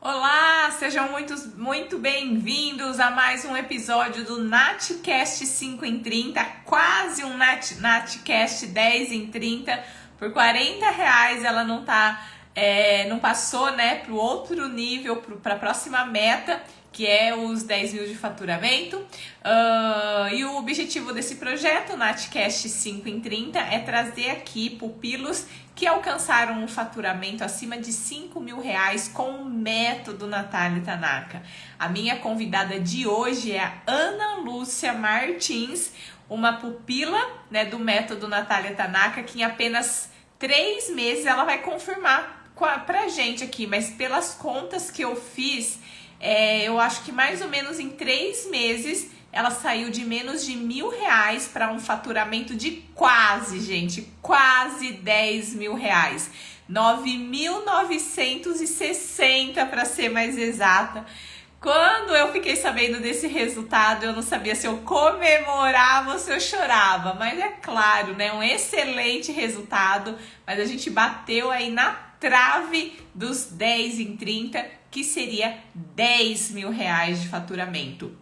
Olá, sejam muito bem-vindos a mais um episódio do Natcast 5 em 30, quase um Natcast 10 em 30. Por R$ 40 ela não passou, né, para o outro nível, para a próxima meta, que é os 10 mil de faturamento. E o objetivo desse projeto, Natcast 5 em 30, é trazer aqui pupilos que alcançaram um faturamento acima de R$ 5.000 com o método Natália Tanaka. A minha convidada de hoje é a Ana Lúcia Martins, uma pupila, né, do método Natália Tanaka, que em apenas 3 meses ela vai confirmar pra gente aqui, mas pelas contas que eu fiz, eu acho que mais ou menos em 3 meses ela saiu de menos de R$ 1.000 para um faturamento de quase R$ 10 mil. 9.960 para ser mais exata. Quando eu fiquei sabendo desse resultado, eu não sabia se eu comemorava ou se eu chorava. Mas é claro, né? Um excelente resultado. Mas a gente bateu aí na trave dos 10 em 30, que seria R$ 10 mil de faturamento.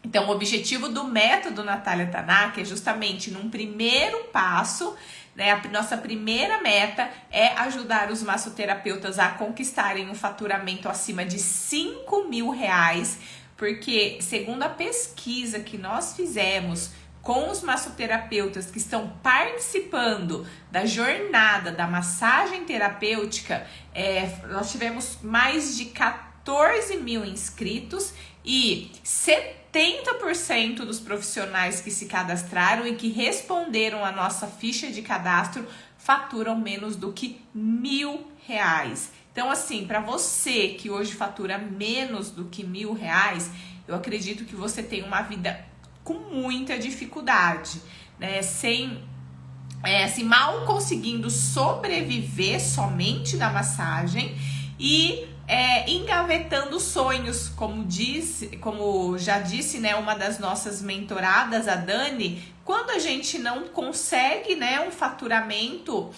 Então, o objetivo do método Natália Tanaka é justamente, num primeiro passo, né, a nossa primeira meta é ajudar os massoterapeutas a conquistarem um faturamento acima de R$ 5.000, porque, segundo a pesquisa que nós fizemos com os massoterapeutas que estão participando da jornada da massagem terapêutica, nós tivemos mais de 14 mil inscritos e 70% dos profissionais que se cadastraram e que responderam a nossa ficha de cadastro faturam menos do que R$ 1.000. Então, assim, para você que hoje fatura menos do que R$ 1.000, eu acredito que você tem uma vida com muita dificuldade, né? Mal conseguindo sobreviver somente da massagem e engavetando sonhos, como já disse, né, uma das nossas mentoradas, a Dani. Quando a gente não consegue, né, um faturamento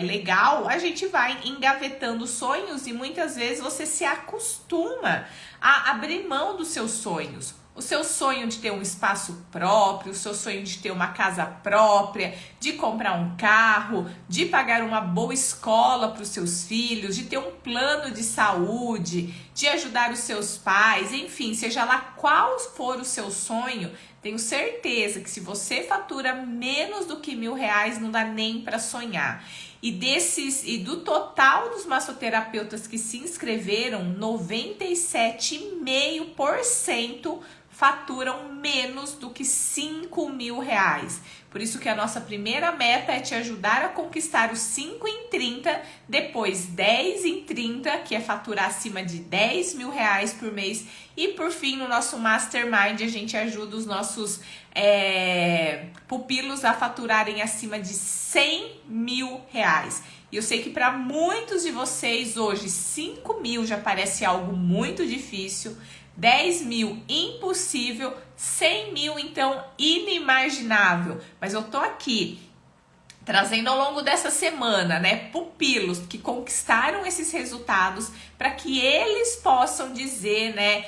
legal, a gente vai engavetando sonhos e muitas vezes você se acostuma a abrir mão dos seus sonhos. O seu sonho de ter um espaço próprio, o seu sonho de ter uma casa própria, de comprar um carro, de pagar uma boa escola para os seus filhos, de ter um plano de saúde, de ajudar os seus pais, enfim, seja lá qual for o seu sonho, tenho certeza que se você fatura menos do que R$ 1.000, não dá nem para sonhar. E do total dos massoterapeutas que se inscreveram, 97,5% faturam menos do que R$ 5.000. Por isso que a nossa primeira meta é te ajudar a conquistar os 5 em 30, depois 10 em 30, que é faturar acima de R$ 10 mil por mês, e por fim, no nosso Mastermind, a gente ajuda os nossos pupilos a faturarem acima de R$ 100 mil. E eu sei que para muitos de vocês hoje, 5 mil já parece algo muito difícil, 10 mil impossível, 100 mil então inimaginável. Mas eu tô aqui trazendo ao longo dessa semana, né, pupilos que conquistaram esses resultados para que eles possam dizer, né,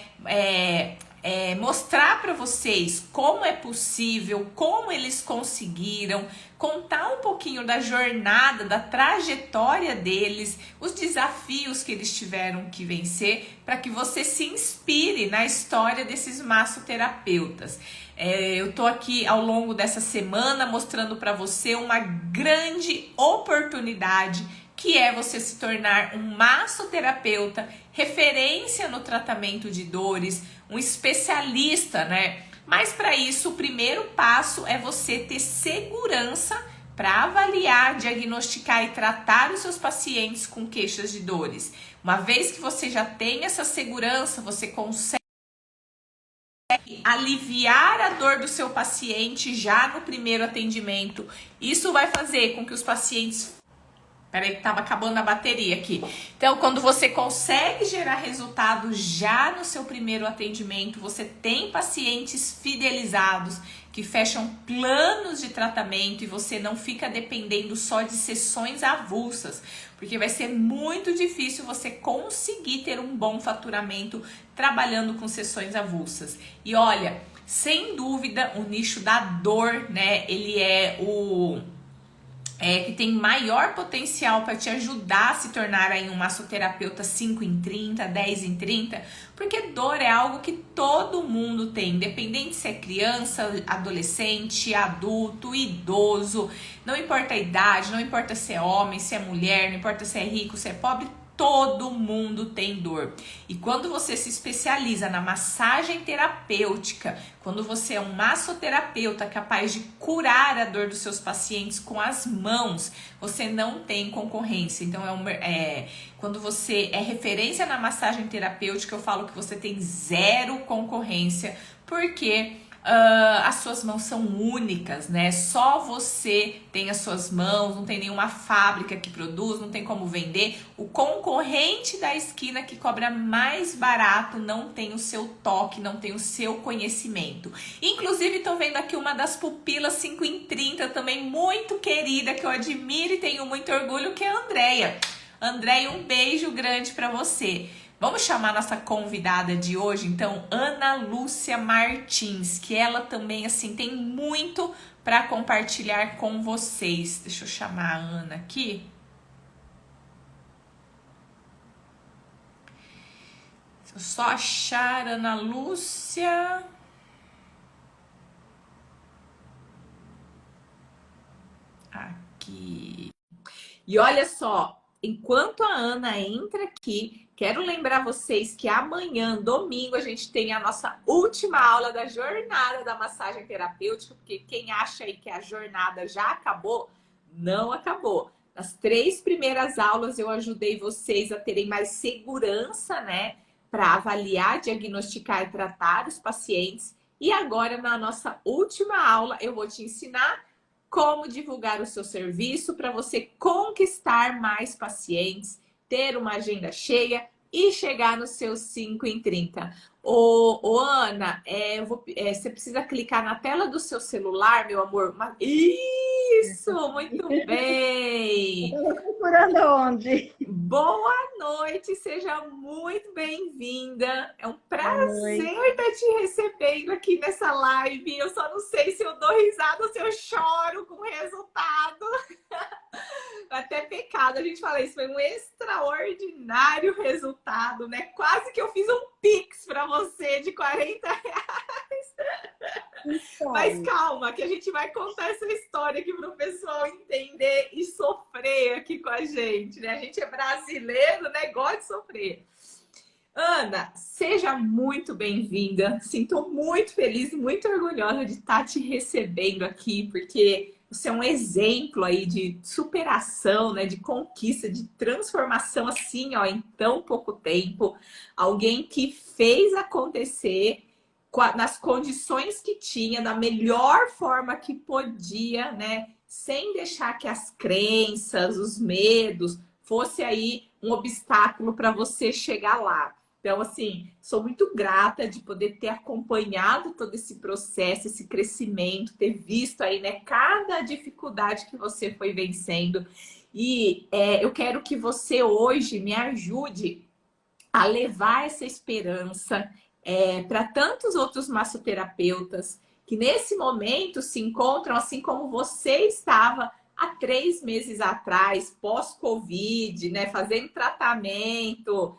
mostrar para vocês como é possível, como eles conseguiram, contar um pouquinho da jornada, da trajetória deles, os desafios que eles tiveram que vencer, para que você se inspire na história desses massoterapeutas. Eu tô aqui ao longo dessa semana mostrando para você uma grande oportunidade, que é você se tornar um massoterapeuta, referência no tratamento de dores, um especialista, né? Mas para isso, o primeiro passo é você ter segurança para avaliar, diagnosticar e tratar os seus pacientes com queixas de dores. Uma vez que você já tem essa segurança, você consegue aliviar a dor do seu paciente já no primeiro atendimento. Isso vai fazer com que os pacientes Peraí que tava acabando a bateria aqui. Então, quando você consegue gerar resultado já no seu primeiro atendimento, você tem pacientes fidelizados que fecham planos de tratamento e você não fica dependendo só de sessões avulsas, porque vai ser muito difícil você conseguir ter um bom faturamento trabalhando com sessões avulsas. E olha, sem dúvida, o nicho da dor, né, ele é o que tem maior potencial para te ajudar a se tornar aí um massoterapeuta 5 em 30, 10 em 30, porque dor é algo que todo mundo tem, independente se é criança, adolescente, adulto, idoso, não importa a idade, não importa se é homem, se é mulher, não importa se é rico, se é pobre, todo mundo tem dor. E quando você se especializa na massagem terapêutica, quando você é um massoterapeuta capaz de curar a dor dos seus pacientes com as mãos, você não tem concorrência. Então, quando você é referência na massagem terapêutica, eu falo que você tem zero concorrência, porque as suas mãos são únicas, né? Só você tem as suas mãos, não tem nenhuma fábrica que produz, não tem como vender. O concorrente da esquina que cobra mais barato não tem o seu toque, não tem o seu conhecimento. Inclusive, tô vendo aqui uma das pupilas 5 em 30, também muito querida, que eu admiro e tenho muito orgulho, que é a Andréia. Andréia, um beijo grande pra você. Vamos chamar nossa convidada de hoje, então, Ana Lúcia Martins, que ela também, assim, tem muito para compartilhar com vocês. Deixa eu chamar a Ana aqui. Deixa eu só achar Ana Lúcia. Aqui. E olha só, enquanto a Ana entra aqui, quero lembrar vocês que amanhã, domingo, a gente tem a nossa última aula da jornada da massagem terapêutica, porque quem acha aí que a jornada já acabou, não acabou. Nas 3 primeiras aulas eu ajudei vocês a terem mais segurança, né, para avaliar, diagnosticar e tratar os pacientes. E agora, na nossa última aula, eu vou te ensinar como divulgar o seu serviço para você conquistar mais pacientes, ter uma agenda cheia e chegar nos seus 5 em 30. Ana, você precisa clicar na tela do seu celular, meu amor. Isso, muito bem. Eu tô procurando onde? Boa noite, seja muito bem-vinda. É um prazer estar te recebendo aqui nessa live. Eu só não sei se eu dou risada ou se eu choro com o resultado. Até pecado a gente falar isso, foi um extraordinário resultado, né? Quase que eu fiz um Pix para você de R$40. Mas calma, que a gente vai contar essa história aqui para o pessoal entender e sofrer aqui com a gente, né? A gente é brasileiro, né? Gosta de sofrer. Ana, seja muito bem-vinda. Sinto muito feliz, muito orgulhosa de estar te recebendo aqui, porque você é um exemplo aí de superação, né? De conquista, de transformação assim, ó, em tão pouco tempo. Alguém que fez acontecer nas condições que tinha, da melhor forma que podia, né? Sem deixar que as crenças, os medos, fosse aí um obstáculo para você chegar lá. Então, assim, sou muito grata de poder ter acompanhado todo esse processo, esse crescimento, ter visto aí, né, cada dificuldade que você foi vencendo. E eu quero que você hoje me ajude a levar essa esperança para tantos outros massoterapeutas que nesse momento se encontram assim como você estava há 3 meses atrás, pós-Covid, né, fazendo tratamento,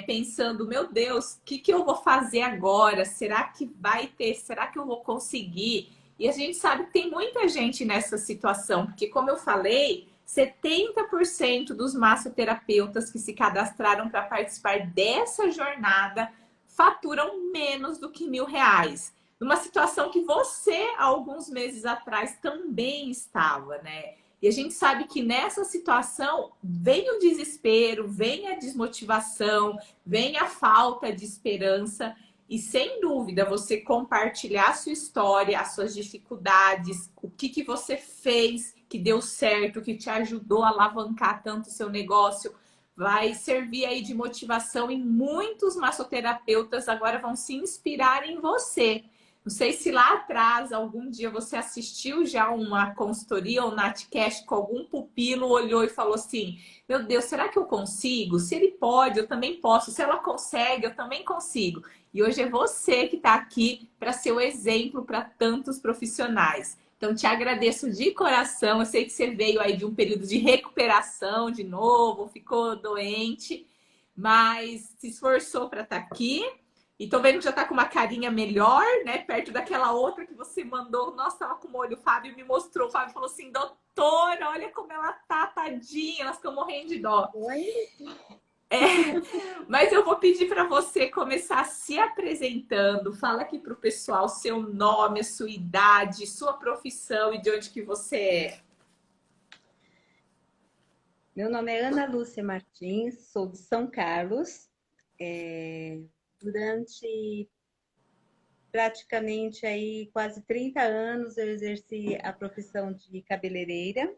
pensando, meu Deus, o que eu vou fazer agora? Será que vai ter? Será que eu vou conseguir? E a gente sabe que tem muita gente nessa situação, porque como eu falei, 70% dos massoterapeutas que se cadastraram para participar dessa jornada faturam menos do que R$1.000. Numa situação que você, há alguns meses atrás, também estava, né? E a gente sabe que nessa situação vem o desespero, vem a desmotivação, vem a falta de esperança. E sem dúvida, você compartilhar a sua história, as suas dificuldades, o que você fez que deu certo, que te ajudou a alavancar tanto o seu negócio, vai servir aí de motivação e muitos massoterapeutas agora vão se inspirar em você. Não sei se lá atrás, algum dia, você assistiu já uma consultoria ou Natcast com algum pupilo, olhou e falou assim: meu Deus, será que eu consigo? Se ele pode, eu também posso. Se ela consegue, eu também consigo. E hoje é você que está aqui para ser o exemplo para tantos profissionais. Então, te agradeço de coração. Eu sei que você veio aí de um período de recuperação de novo, ficou doente, mas se esforçou para estar aqui. E tô vendo que já tá com uma carinha melhor, né? Perto daquela outra que você mandou. Nossa, tava com o olho. O Fábio me mostrou. O Fábio falou assim: doutora, olha como ela tá, tadinha. Elas estão morrendo de dó. Oi? É, mas eu vou pedir para você começar se apresentando. Fala aqui pro pessoal seu nome, a sua idade, sua profissão e de onde que você é. Meu nome é Ana Lúcia Martins, sou de São Carlos. Durante praticamente aí quase 30 anos eu exerci a profissão de cabeleireira.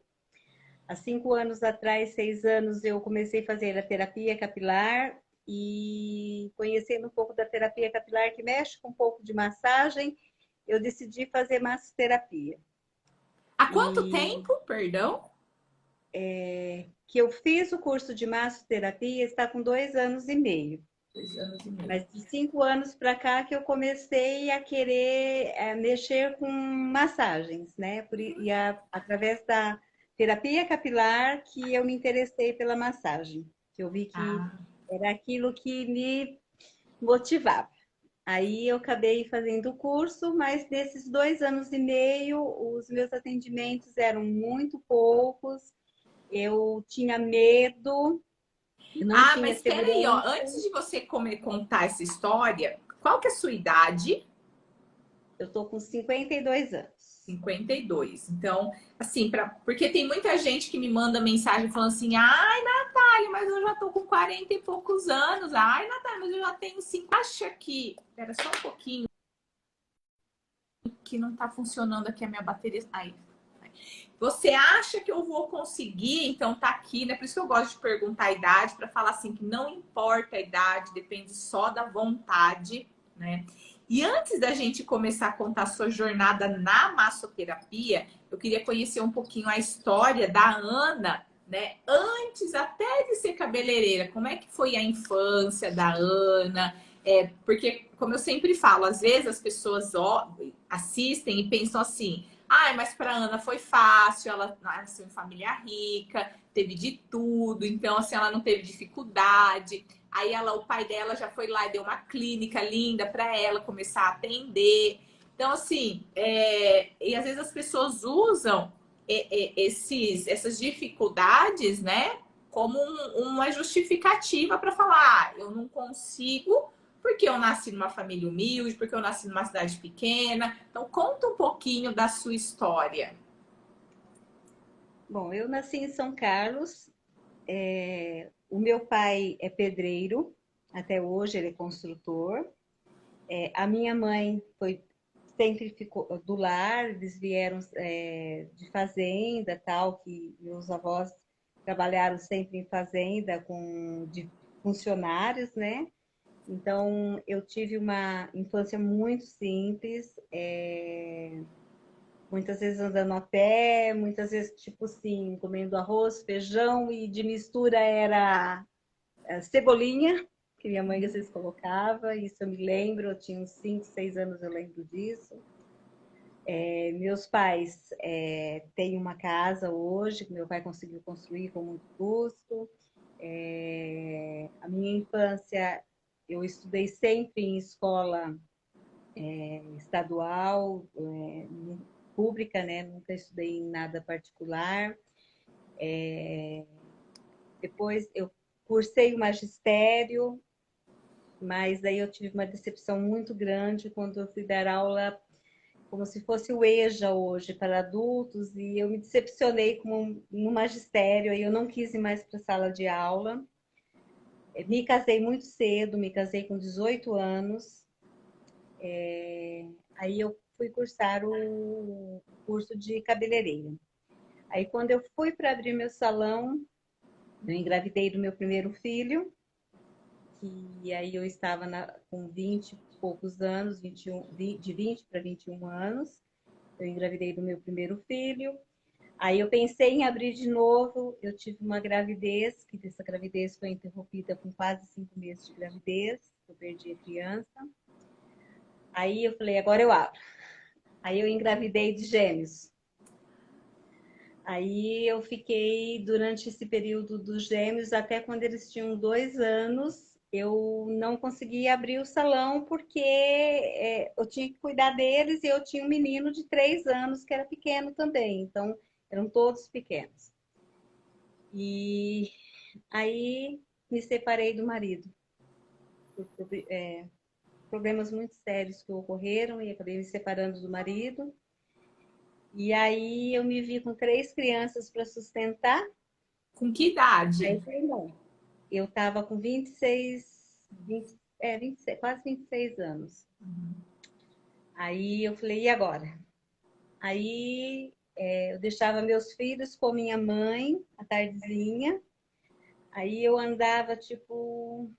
Há 5 anos atrás, 6 anos, eu comecei a fazer a terapia capilar e conhecendo um pouco da terapia capilar, que mexe com um pouco de massagem, eu decidi fazer massoterapia. Há quanto E tempo, perdão? que eu fiz o curso de massoterapia está com 2 anos e meio. 2 anos e meio. Mas de 5 anos para cá que eu comecei a querer mexer com massagens, né? Através da terapia capilar que eu me interessei pela massagem, que eu vi que Ah. era aquilo que me motivava. Aí eu acabei fazendo o curso, mas nesses 2 anos e meio, os meus atendimentos eram muito poucos, eu tinha medo, eu não Ah, tinha mas espera aí, ó. segurança. Antes de você contar essa história, qual que é a sua idade? Eu tô com 52 anos. 52. Então, assim, porque tem muita gente que me manda mensagem falando assim: ai, Natália, mas eu já tô com 40 e poucos anos. Ai, Natália, mas eu já tenho 5. Acha que. Espera só um pouquinho, que não tá funcionando aqui a minha bateria. Aí. Você acha que eu vou conseguir? Então tá aqui, né? Por isso que eu gosto de perguntar a idade, para falar assim que não importa a idade, depende só da vontade, né? E antes da gente começar a contar a sua jornada na massoterapia, eu queria conhecer um pouquinho a história da Ana, né? Antes até de ser cabeleireira, como é que foi a infância da Ana? Porque, como eu sempre falo, às vezes as pessoas assistem e pensam assim: ai, mas para Ana foi fácil, ela nasceu em família rica, teve de tudo, então assim, ela não teve dificuldade. Aí o pai dela já foi lá e deu uma clínica linda para ela começar a atender. Então, assim, e às vezes as pessoas usam essas dificuldades, né, como uma justificativa para falar: eu não consigo porque eu nasci numa família humilde, porque eu nasci numa cidade pequena. Então, conta um pouquinho da sua história. Bom, eu nasci em São Carlos. O meu pai é pedreiro, até hoje ele é construtor. A minha mãe sempre ficou do lar, eles vieram de fazenda, tal, que meus avós trabalharam sempre em fazenda de funcionários, né? Então, eu tive uma infância muito simples, muitas vezes andando a pé, muitas vezes, tipo assim, comendo arroz, feijão e de mistura era cebolinha, que minha mãe às vezes colocava, isso eu me lembro, eu tinha uns 5, 6 anos, eu lembro disso. Meus pais têm uma casa hoje, que meu pai conseguiu construir com muito custo. A minha infância, eu estudei sempre em escola estadual, pública, né? Nunca estudei em nada particular. Depois eu cursei o magistério, mas daí eu tive uma decepção muito grande quando eu fui dar aula como se fosse o EJA hoje para adultos e eu me decepcionei no magistério, aí eu não quis ir mais para a sala de aula. Me casei muito cedo, me casei com 18 anos. Aí eu fui cursar o curso de cabeleireiro. Aí quando eu fui para abrir meu salão, eu engravidei do meu primeiro filho, que aí eu estava com 20 e poucos anos, 21, de 20 para 21 anos. Eu engravidei do meu primeiro filho. Aí eu pensei em abrir de novo. Eu tive uma gravidez, que essa gravidez foi interrompida com quase 5 meses de gravidez. Eu perdi a criança. Aí eu falei, agora eu abro. Aí eu engravidei de gêmeos. Aí eu fiquei durante esse período dos gêmeos, até quando eles tinham 2 anos, eu não conseguia abrir o salão porque eu tinha que cuidar deles e eu tinha um menino de 3 anos que era pequeno também, então eram todos pequenos. E aí me separei do marido por problemas muito sérios que ocorreram e acabei me separando do marido. E aí eu me vi com 3 crianças para sustentar. Com que idade? Aí eu falei, não. Eu estava com 26, quase 26 anos. Aí eu falei, e agora? Aí eu deixava meus filhos com minha mãe à tardezinha. Aí eu andava tipo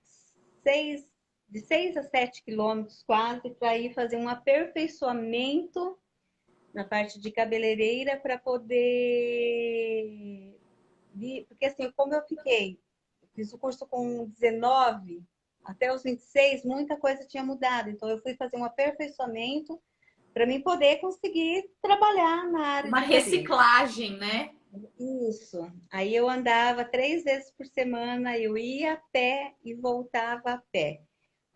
de 6 a 7 quilômetros quase para ir fazer um aperfeiçoamento na parte de cabeleireira para poder. Porque assim, como eu fiz o curso com 19, até os 26, muita coisa tinha mudado. Então eu fui fazer um aperfeiçoamento para mim poder conseguir trabalhar na área Uma de cabelo. reciclagem, né? Isso. Aí eu andava 3 vezes por semana, eu ia a pé e voltava a pé.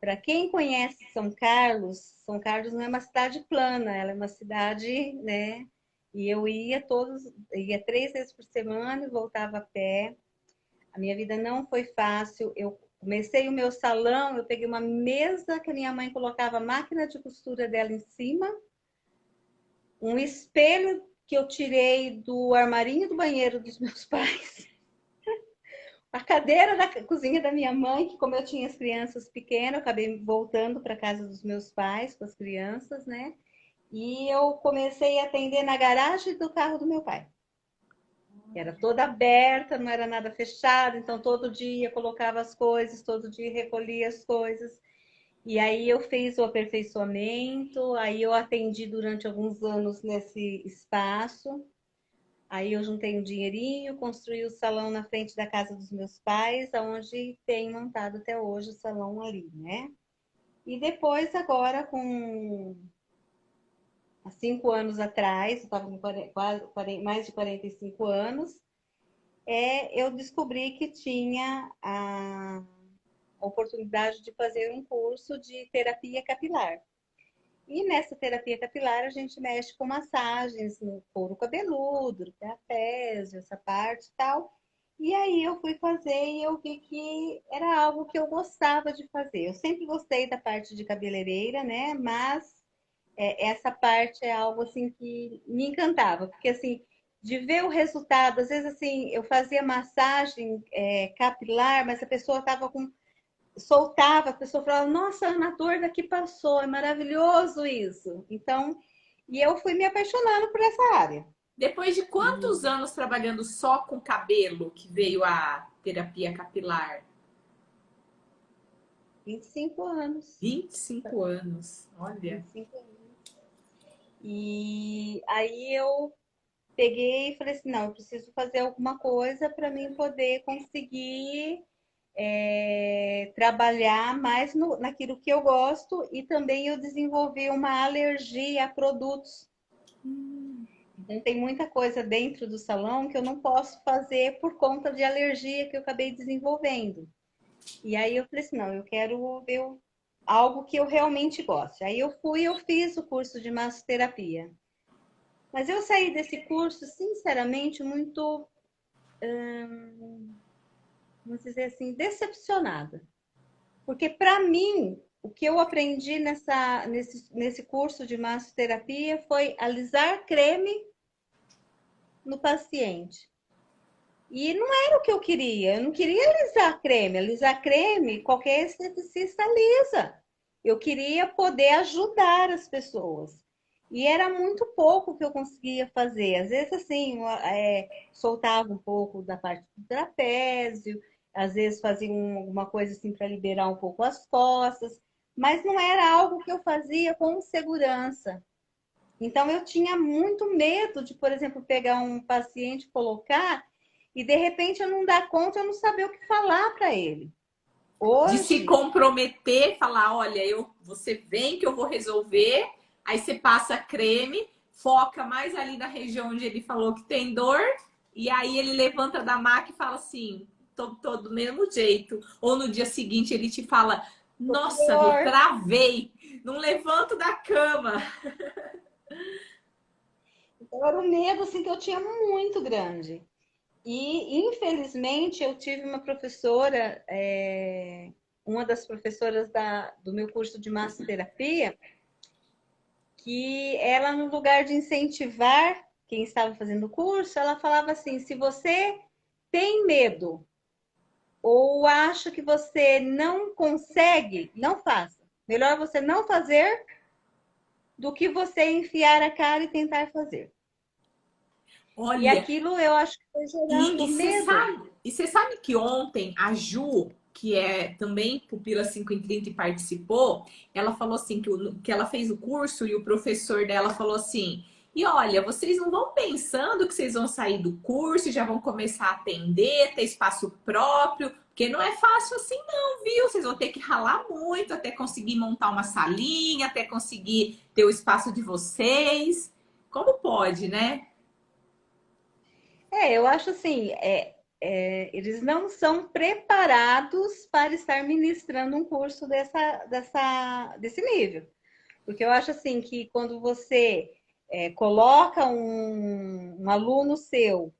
Para quem conhece São Carlos não é uma cidade plana, ela é uma cidade, né? E eu ia 3 vezes por semana e voltava a pé. A minha vida não foi fácil. Eu comecei o meu salão, eu peguei uma mesa que a minha mãe colocava a máquina de costura dela em cima, um espelho que eu tirei do armarinho do banheiro dos meus pais, a cadeira da cozinha da minha mãe, que como eu tinha as crianças pequenas, eu acabei voltando para casa dos meus pais com as crianças, né? E eu comecei a atender na garagem do carro do meu pai. Era toda aberta, não era nada fechado, então todo dia colocava as coisas, todo dia recolhia as coisas. E aí eu fiz o aperfeiçoamento, aí eu atendi durante alguns anos nesse espaço. Aí eu juntei um dinheirinho, construí o salão na frente da casa dos meus pais, onde tem montado até hoje o salão ali, né? E depois, agora, há 5 anos atrás, eu estava com quase, mais de 45 anos, eu descobri que tinha a oportunidade de fazer um curso de terapia capilar. E nessa terapia capilar a gente mexe com massagens no couro cabeludo, trapézio, essa parte e tal. E aí eu fui fazer e eu vi que era algo que eu gostava de fazer. Eu sempre gostei da parte de cabeleireira, né? Mas essa parte é algo assim que me encantava, porque assim, de ver o resultado, às vezes assim, eu fazia massagem capilar, mas a pessoa estava com soltava, a pessoa falava, nossa, Ana, a dor daqui passou, é maravilhoso isso. Então, e eu fui me apaixonando por essa área. Depois de quantos anos trabalhando só com cabelo que veio a terapia capilar? 25 anos. 25 anos, olha. 25 anos. E aí eu peguei e falei assim, não, eu preciso fazer alguma coisa para mim poder conseguir trabalhar mais naquilo que eu gosto e também eu desenvolvi uma alergia a produtos. Então, tem muita coisa dentro do salão que eu não posso fazer por conta de alergia que eu acabei desenvolvendo. E aí eu falei assim, não, eu quero ver algo que eu realmente goste. Aí eu fiz o curso de massoterapia. Mas eu saí desse curso, sinceramente, muito, vamos dizer assim, decepcionada. Porque, para mim, o que eu aprendi nesse curso de massoterapia foi alisar creme no paciente. E não era o que eu queria. Eu não queria alisar creme. Alisar creme, qualquer esteticista alisa. Eu queria poder ajudar as pessoas. E era muito pouco que eu conseguia fazer. Às vezes, assim, soltava um pouco da parte do trapézio, às vezes fazia alguma coisa assim para liberar um pouco as costas, mas não era algo que eu fazia com segurança. Então, eu tinha muito medo de, por exemplo, pegar um paciente, colocar e de repente eu não dar conta, eu não saber o que falar para ele. De se Hoje, comprometer, falar, olha, você vem que eu vou resolver, aí você passa creme, foca mais ali na região onde ele falou que tem dor, e aí ele levanta da maca e fala assim, tô do mesmo jeito. Ou no dia seguinte ele te fala, nossa, eu pior. travei, não levanto da cama. Então, era um medo assim, que eu tinha muito grande. E, infelizmente, eu tive uma professora, uma das professoras do meu curso de massoterapia, que ela, no lugar de incentivar quem estava fazendo o curso, ela falava assim: se você tem medo ou acha que você não consegue, não faça. Melhor você não fazer do que você enfiar a cara e tentar fazer. E Olha, aquilo eu acho que foi gerando medo. e você sabe que ontem a Ju, que é também Pupila 5 em 30 e participou, ela falou assim que ela fez o curso e o professor dela falou assim: e olha, vocês não vão pensando que vocês vão sair do curso e já vão começar a atender, ter espaço próprio, porque não é fácil assim, não, viu? Vocês vão ter que ralar muito até conseguir montar uma salinha, até conseguir ter o espaço de vocês. Como pode, né? Eu acho assim, eles não são preparados para estar ministrando um curso desse nível. Porque eu acho assim que quando você coloca um aluno seu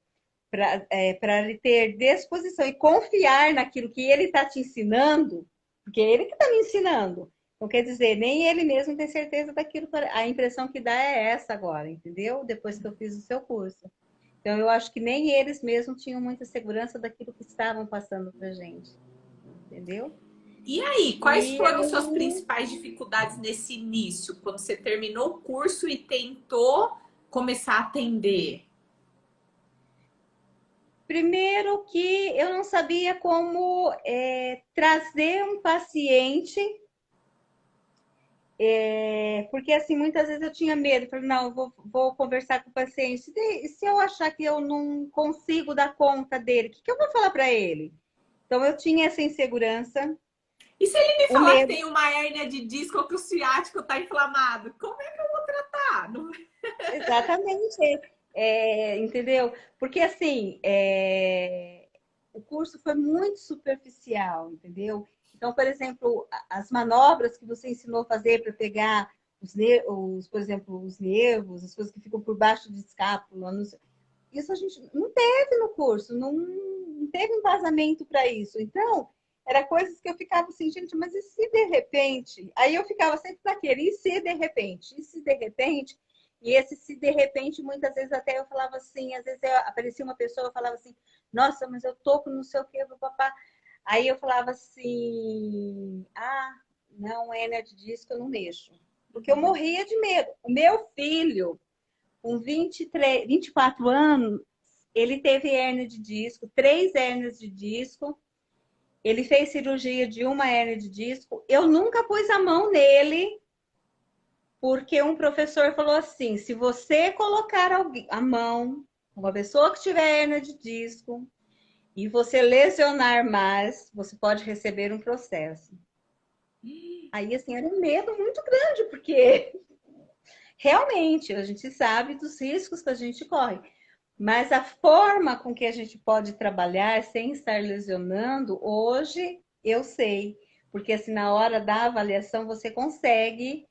para ele ter disposição e confiar naquilo que ele está te ensinando, porque é ele que está me ensinando. Então, quer dizer, nem ele mesmo tem certeza daquilo, a impressão que dá é essa agora, entendeu? Depois que eu fiz o seu curso. Então, eu acho que nem eles mesmos tinham muita segurança daquilo que estavam passando para gente, entendeu? E aí, quais E foram suas aí, principais dificuldades nesse início, quando você terminou o curso e tentou começar a atender? primeiro que eu não sabia como trazer um paciente, porque assim, muitas vezes eu tinha medo, falei, não, eu vou conversar com o paciente, e se eu achar que eu não consigo dar conta dele, o que eu vou falar para ele? Então, eu tinha essa insegurança, E se ele me o falar que medo. tem uma hérnia de disco ou que o ciático está inflamado, como é que eu vou tratar? Exatamente, entendeu? Porque assim, o curso foi muito superficial, entendeu? Então, por exemplo, as manobras que você ensinou a fazer para pegar por exemplo, os nervos, as coisas que ficam por baixo de escápula, isso a gente não teve no curso, não teve embasamento para isso. Então, era coisas que eu ficava assim, gente, mas e se de repente? Aí eu ficava sempre naquele, e se de repente? E se de repente? E esse se de repente, muitas vezes até eu falava assim, às vezes aparecia uma pessoa, eu falava assim, nossa, mas eu tô com não sei o que, papá. Aí eu falava assim, não, hérnia de disco eu não mexo. Porque eu morria de medo. O meu filho, com 24 anos, ele teve hérnia de disco, 3 hérnias de disco. Ele fez cirurgia de uma hérnia de disco. Eu nunca pus a mão nele, porque um professor falou assim: se você colocar a mão, uma pessoa que tiver hérnia de disco, e você lesionar mais, você pode receber um processo. Aí, assim, era um medo muito grande, porque realmente a gente sabe dos riscos que a gente corre. Mas a forma com que a gente pode trabalhar sem estar lesionando, hoje eu sei. Porque assim, na hora da avaliação, você consegue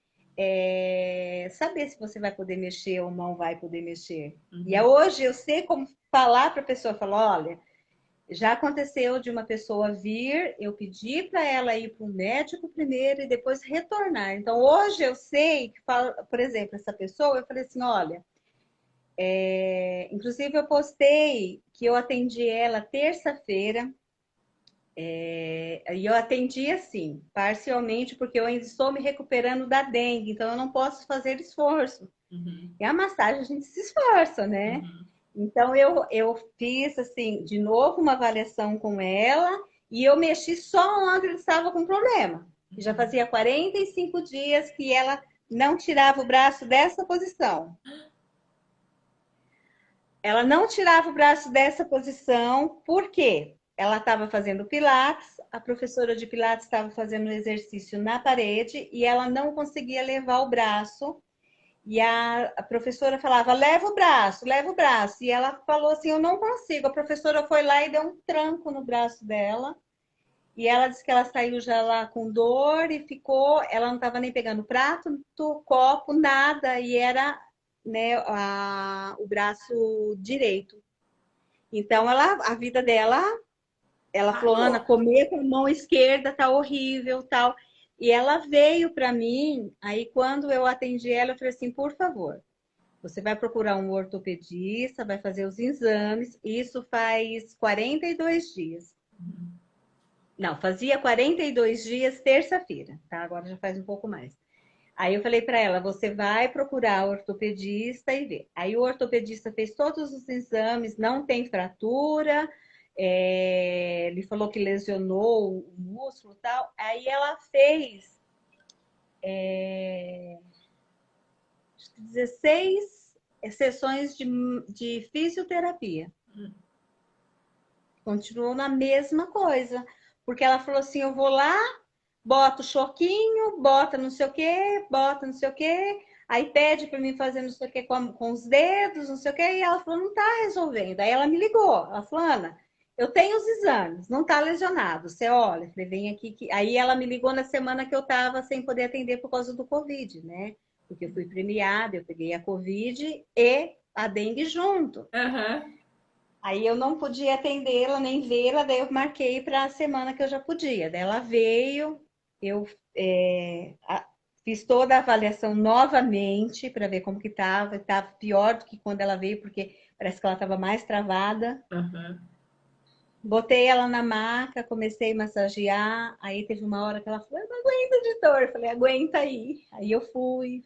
saber se você vai poder mexer ou não vai poder mexer. E Uhum. hoje eu sei como falar para a pessoa, falar, olha, já aconteceu de uma pessoa vir, eu pedi para ela ir para o médico primeiro e depois retornar. Então, hoje eu sei que, por exemplo, essa pessoa, eu falei assim, olha, inclusive eu postei que eu atendi ela terça-feira, E eu atendi assim, parcialmente, porque eu ainda estou me recuperando da dengue, então eu não posso fazer esforço. Uhum, E a massagem a gente se esforça, né? uhum, Então eu fiz assim, de novo uma avaliação com ela e eu mexi só onde ele estava com problema. E já uhum. fazia 45 dias que ela não tirava o braço dessa posição. Ela não tirava o braço dessa posição, por quê? Ela estava fazendo pilates, a professora de pilates estava fazendo um exercício na parede e ela não conseguia levar o braço. E a professora falava, leva o braço. E ela falou assim, eu não consigo. A professora foi lá e deu um tranco no braço dela. E ela disse que ela saiu já lá com dor e ficou. Ela não estava nem pegando prato, copo, nada. E era, né, o braço direito. Então, a vida dela, ela falou, Ana, Parou. comer com a mão esquerda tá horrível, tal. E ela veio para mim, aí quando eu atendi ela, eu falei assim, por favor, você vai procurar um ortopedista, vai fazer os exames. Isso faz 42 dias. Não, fazia 42 dias terça-feira, tá? Agora já faz um pouco mais. Aí eu falei para ela, você vai procurar o ortopedista e ver. Aí o ortopedista fez todos os exames, não tem fratura, ele falou que lesionou o músculo e tal. Aí ela fez 16 sessões de fisioterapia. Continuou na mesma coisa. Porque ela falou assim: eu vou lá, boto choquinho, bota não sei o quê, bota não sei o quê. Aí pede para mim fazer não sei o quê com os dedos, não sei o quê. E ela falou: não tá resolvendo. Aí ela me ligou. Ela falou: Ana, eu tenho os exames, não tá lesionado. Você olha, eu falei, vem aqui. Aí ela me ligou na semana que eu tava sem poder atender por causa do Covid, né? Porque eu fui premiada, eu peguei a Covid e a dengue junto. Aham. Aí eu não podia atendê-la nem vê-la, daí eu marquei para a semana que eu já podia. Daí ela veio, eu fiz toda a avaliação novamente para ver como que estava. Estava pior do que quando ela veio, porque parece que ela estava mais travada. Aham. Botei ela na maca, comecei a massagear. Aí teve uma hora que ela falou: eu não aguento de dor. Eu falei: aguenta aí. Aí eu fui.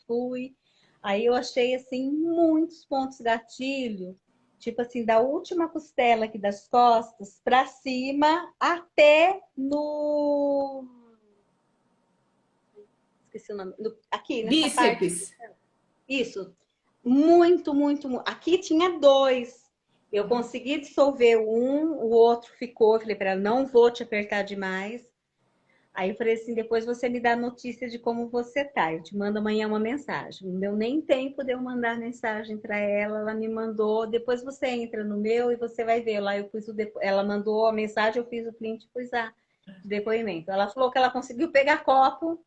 Aí eu achei assim muitos pontos gatilho, tipo assim, da última costela aqui das costas para cima até no. Esqueci o nome. Aqui, nessa parte. Bíceps. Isso. Aqui tinha dois. Eu consegui dissolver um, o outro ficou. Eu falei para ela, não vou te apertar demais. Aí eu falei assim, depois você me dá notícia de como você tá. Eu te mando amanhã uma mensagem. Não deu nem tempo de eu mandar mensagem para ela. Ela me mandou. Depois você entra no meu e você vai ver. Lá eu pus ela mandou a mensagem, eu fiz o print e pus o depoimento. Ela falou que ela conseguiu pegar copo,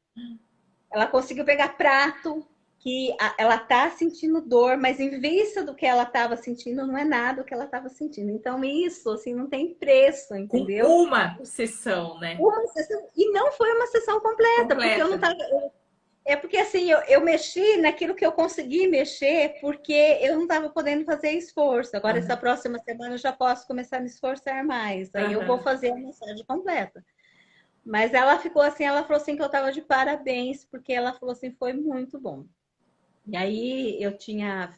ela conseguiu pegar prato, que ela tá sentindo dor, mas em vista do que ela estava sentindo, não é nada o que ela estava sentindo. Então, isso, assim, não tem preço, Com entendeu? uma sessão, né? Uma sessão, e não foi uma sessão completa, porque eu não Completa. estava. É porque assim, eu mexi naquilo que eu consegui mexer, porque eu não estava podendo fazer esforço. Agora, essa Aham. próxima semana, eu já posso começar a me esforçar mais. Aí eu vou Aham. fazer a massagem completa. Mas ela ficou assim, ela falou assim que eu estava de parabéns, porque ela falou assim, foi muito bom. E aí eu tinha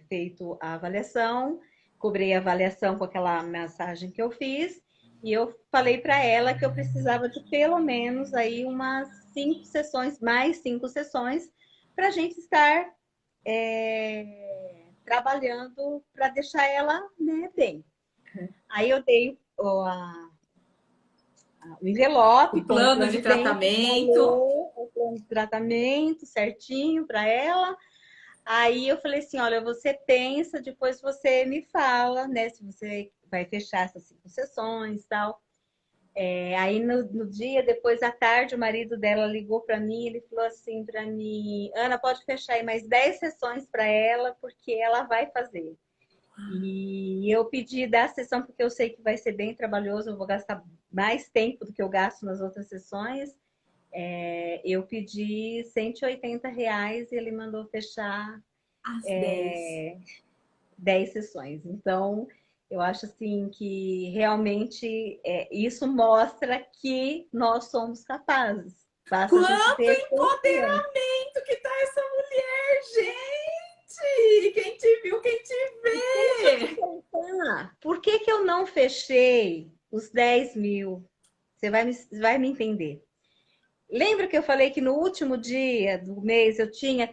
feito a avaliação, cobrei a avaliação com aquela mensagem que eu fiz, e eu falei para ela que eu precisava de pelo menos aí umas 5 sessões, mais 5 sessões, para a gente estar trabalhando para deixar ela, né, bem. Aí eu dei o O envelope com o plano de plano dentro, tratamento. valor, o plano de tratamento certinho para ela. Aí eu falei assim, olha, você pensa, depois você me fala, né, se você vai fechar essas 5 sessões e tal. Aí no dia, depois à tarde, o marido dela ligou para mim, ele falou assim para mim, Ana, pode fechar aí mais 10 sessões para ela, porque ela vai fazer. E eu pedi da sessão, porque eu sei que vai ser bem trabalhoso, eu vou gastar mais tempo do que eu gasto nas outras sessões. Eu pedi R$ 180 e ele mandou fechar Às 10. 10 sessões. Então, Eu acho assim que realmente isso mostra que nós somos capazes. Basta a gente Quanto ter consciência. empoderamento que tá essa mulher, gente! Quem te viu, quem te Deixa eu te vê! contar, por que que eu não fechei os 10.000? Você vai me entender. Lembra que eu falei que no último dia do mês eu tinha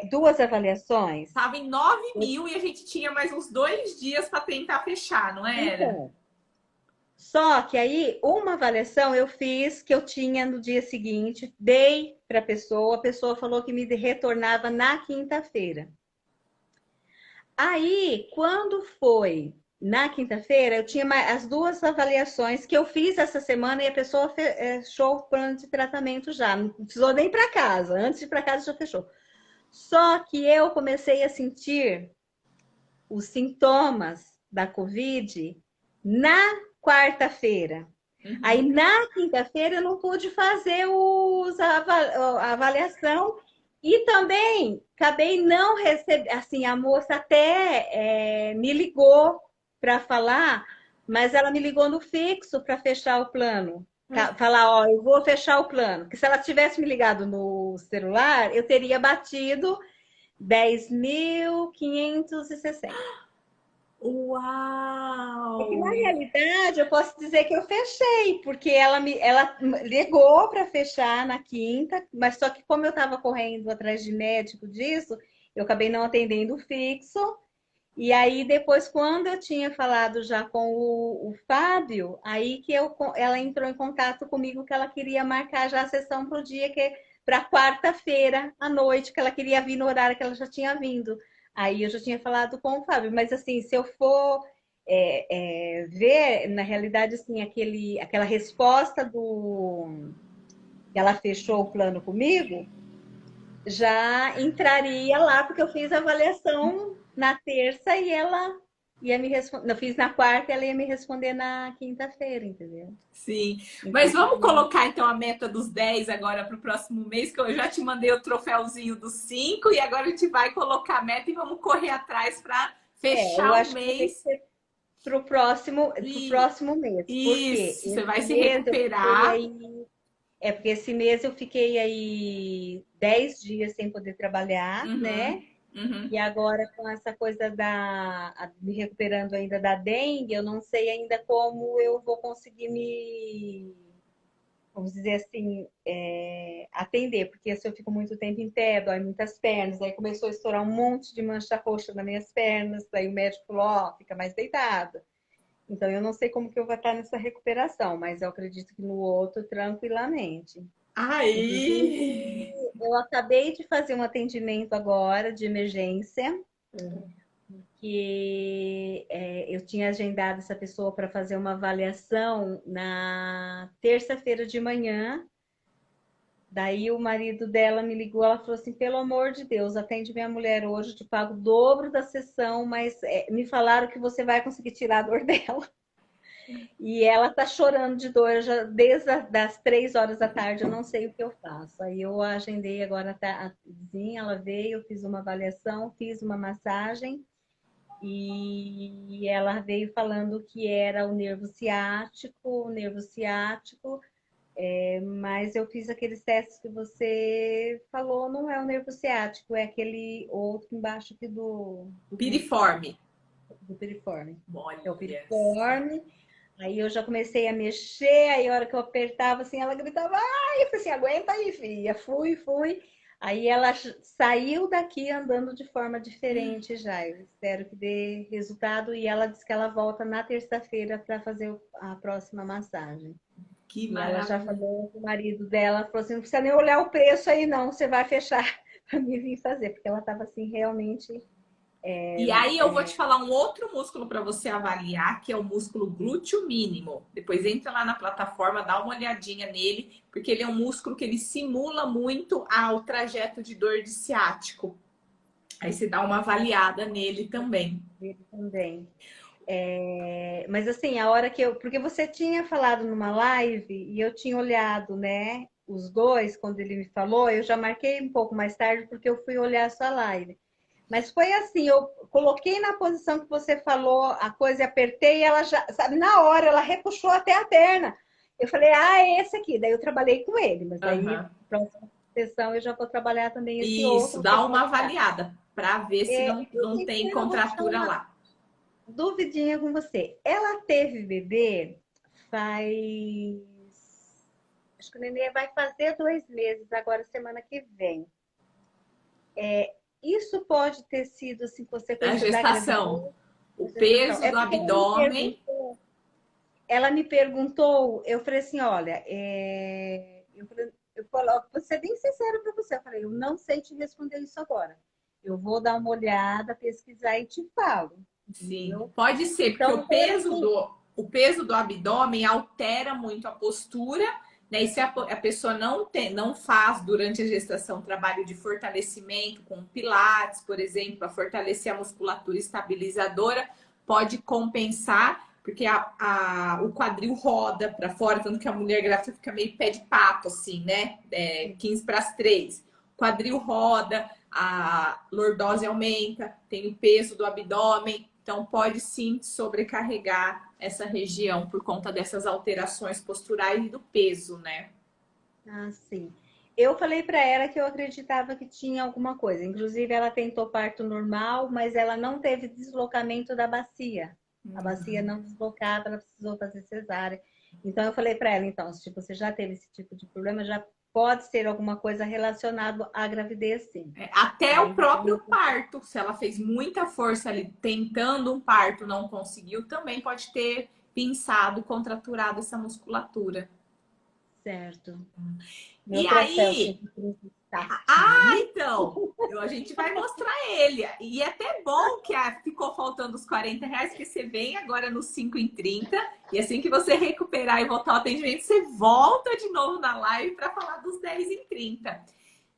duas avaliações? Tava em 9.000 e a gente tinha mais uns 2 dias para tentar fechar, não era? Então, só que aí uma avaliação eu fiz que eu tinha no dia seguinte, dei para a pessoa falou que me retornava na quinta-feira. Aí, quando foi na quinta-feira, eu tinha as duas avaliações que eu fiz essa semana e a pessoa fechou o plano de tratamento já. Não precisou nem para casa. Antes de ir para casa já fechou. Só que eu comecei a sentir os sintomas da Covid na quarta-feira. Aí Uhum. na quinta-feira eu não pude fazer a avaliação e também acabei não recebendo, assim, a moça até me ligou para falar, mas ela me ligou no fixo para fechar o plano. Falar, ó, eu vou fechar o plano. Que se ela tivesse me ligado no celular, eu teria batido 10.560. É que na Uau! realidade eu posso dizer que eu fechei, porque ela ligou para fechar na quinta, mas só que como eu estava correndo atrás de médico disso, eu acabei não atendendo o fixo. E aí depois, quando eu tinha falado já com o Fábio, aí que ela entrou em contato comigo que ela queria marcar já a sessão para o dia que para quarta-feira à noite, que ela queria vir no horário que ela já tinha vindo. Aí eu já tinha falado com o Fábio, mas assim, se eu for ver, na realidade, assim, aquela resposta do que ela fechou o plano comigo, já entraria lá, porque eu fiz a avaliação na terça e ela ia me responder. Eu fiz na quarta e ela ia me responder na quinta-feira, entendeu? Sim, Então, mas vamos colocar então a meta dos 10 agora para o próximo mês, que eu já te mandei o troféuzinho dos 5 e agora a gente vai colocar a meta e vamos correr atrás para eu fechar o acho que vai mês. ser pro E próximo mês. Por quê? isso, você vai Esse se mês eu fiquei recuperar. aí. É porque esse mês eu fiquei aí 10 dias sem poder trabalhar, Uhum, né? uhum. E agora com essa coisa me recuperando ainda da dengue, eu não sei ainda como eu vou conseguir vamos dizer assim, atender, porque se eu fico muito tempo em pé, dói muitas pernas, aí começou a estourar um monte de mancha roxa nas minhas pernas, aí o médico falou, ó, fica mais deitada. Então eu não sei como que eu vou estar nessa recuperação, mas eu acredito que no outro tranquilamente. Inclusive, Aí. eu acabei de fazer um atendimento agora de emergência que eu tinha agendado essa pessoa para fazer uma avaliação na terça-feira de manhã. Daí o marido dela me ligou, ela falou assim, pelo amor de Deus, atende minha mulher hoje, eu te pago o dobro da sessão, mas me falaram que você vai conseguir tirar a dor dela. E ela tá chorando de dor já desde as 3 horas da tarde, eu não sei o que eu faço. Aí eu agendei agora a vizinha, ela veio, eu fiz uma avaliação, fiz uma massagem e ela veio falando que era o nervo ciático, mas eu fiz aqueles testes que você falou, não é o nervo ciático, é aquele outro embaixo aqui do glúteo, Piriforme. do piriforme. É o Olha só. piriforme. Aí eu já comecei a mexer, aí a hora que eu apertava, assim, ela gritava, ai, eu falei assim, aguenta aí, filha. Fui. Aí ela saiu daqui andando de forma diferente já. Eu espero que dê resultado. E ela disse que ela volta na terça-feira para fazer a próxima massagem. Que E ela já maravilha. falou com o marido dela, falou assim, não precisa nem olhar o preço aí não, você vai fechar para mim vir fazer, porque ela estava assim realmente. E aí eu vou te falar um outro músculo para você avaliar, que é o músculo glúteo mínimo. Depois entra lá na plataforma, dá uma olhadinha nele, porque ele é um músculo que ele simula muito o trajeto de dor de ciático. Aí você dá uma avaliada nele também. Dele também. Mas assim, a hora que eu. Porque você tinha falado numa live e eu tinha olhado, né? Os dois, quando ele me falou, eu já marquei um pouco mais tarde porque eu fui olhar a sua live. Mas foi assim, eu coloquei na posição que você falou a coisa, apertei e ela já, sabe, na hora ela repuxou até a perna. Eu falei, ah, é esse aqui. Daí eu trabalhei com ele, mas daí, Aham. próxima sessão, eu já vou trabalhar também esse Isso, outro, que é dá para uma ajudar. avaliada para ver se É, não tem eu vou tirar contratura uma lá. duvidinha com você. Ela teve bebê faz. Acho que o nenê vai fazer 2 meses, agora semana que vem. Isso pode ter sido assim, A consequência da gravidez, gestação, o da gestação. peso É do porque abdômen. ela me perguntou, eu falei assim, olha, eu coloco, vou ser bem sincera para você, eu falei, eu não sei te responder isso agora. Eu vou dar uma olhada, pesquisar e te falo, Sim, entendeu? pode ser, porque Então, foi assim, o peso do abdômen altera muito a postura, né? E se a pessoa não faz durante a gestação trabalho de fortalecimento com pilates, por exemplo, para fortalecer a musculatura estabilizadora, pode compensar, porque o quadril roda para fora, tanto que a mulher grávida fica meio pé de pato, assim, né? 15 para as 3. O quadril roda, a lordose aumenta, tem o peso do abdômen, então pode sim sobrecarregar essa região por conta dessas alterações posturais e do peso, né? sim. Eu falei para ela que eu acreditava que tinha alguma coisa. Inclusive, ela tentou parto normal, mas ela não teve deslocamento da bacia. A bacia não deslocava, ela precisou fazer cesárea. Então, eu falei para ela, então, se tipo, você já teve esse tipo de problema, já pode ser alguma coisa relacionada à gravidez, sim. Até o Aí, próprio parto, se ela fez muita força ali tentando um parto, não conseguiu, também pode ter pinçado, contraturado essa musculatura. certo. E Meu troféu aí, sempre está aqui. então, a gente vai mostrar ele. E é até bom que ficou faltando os R$ 40, que você vem agora no 5h30. E assim que você recuperar e voltar ao atendimento, você volta de novo na live para falar dos 10h30.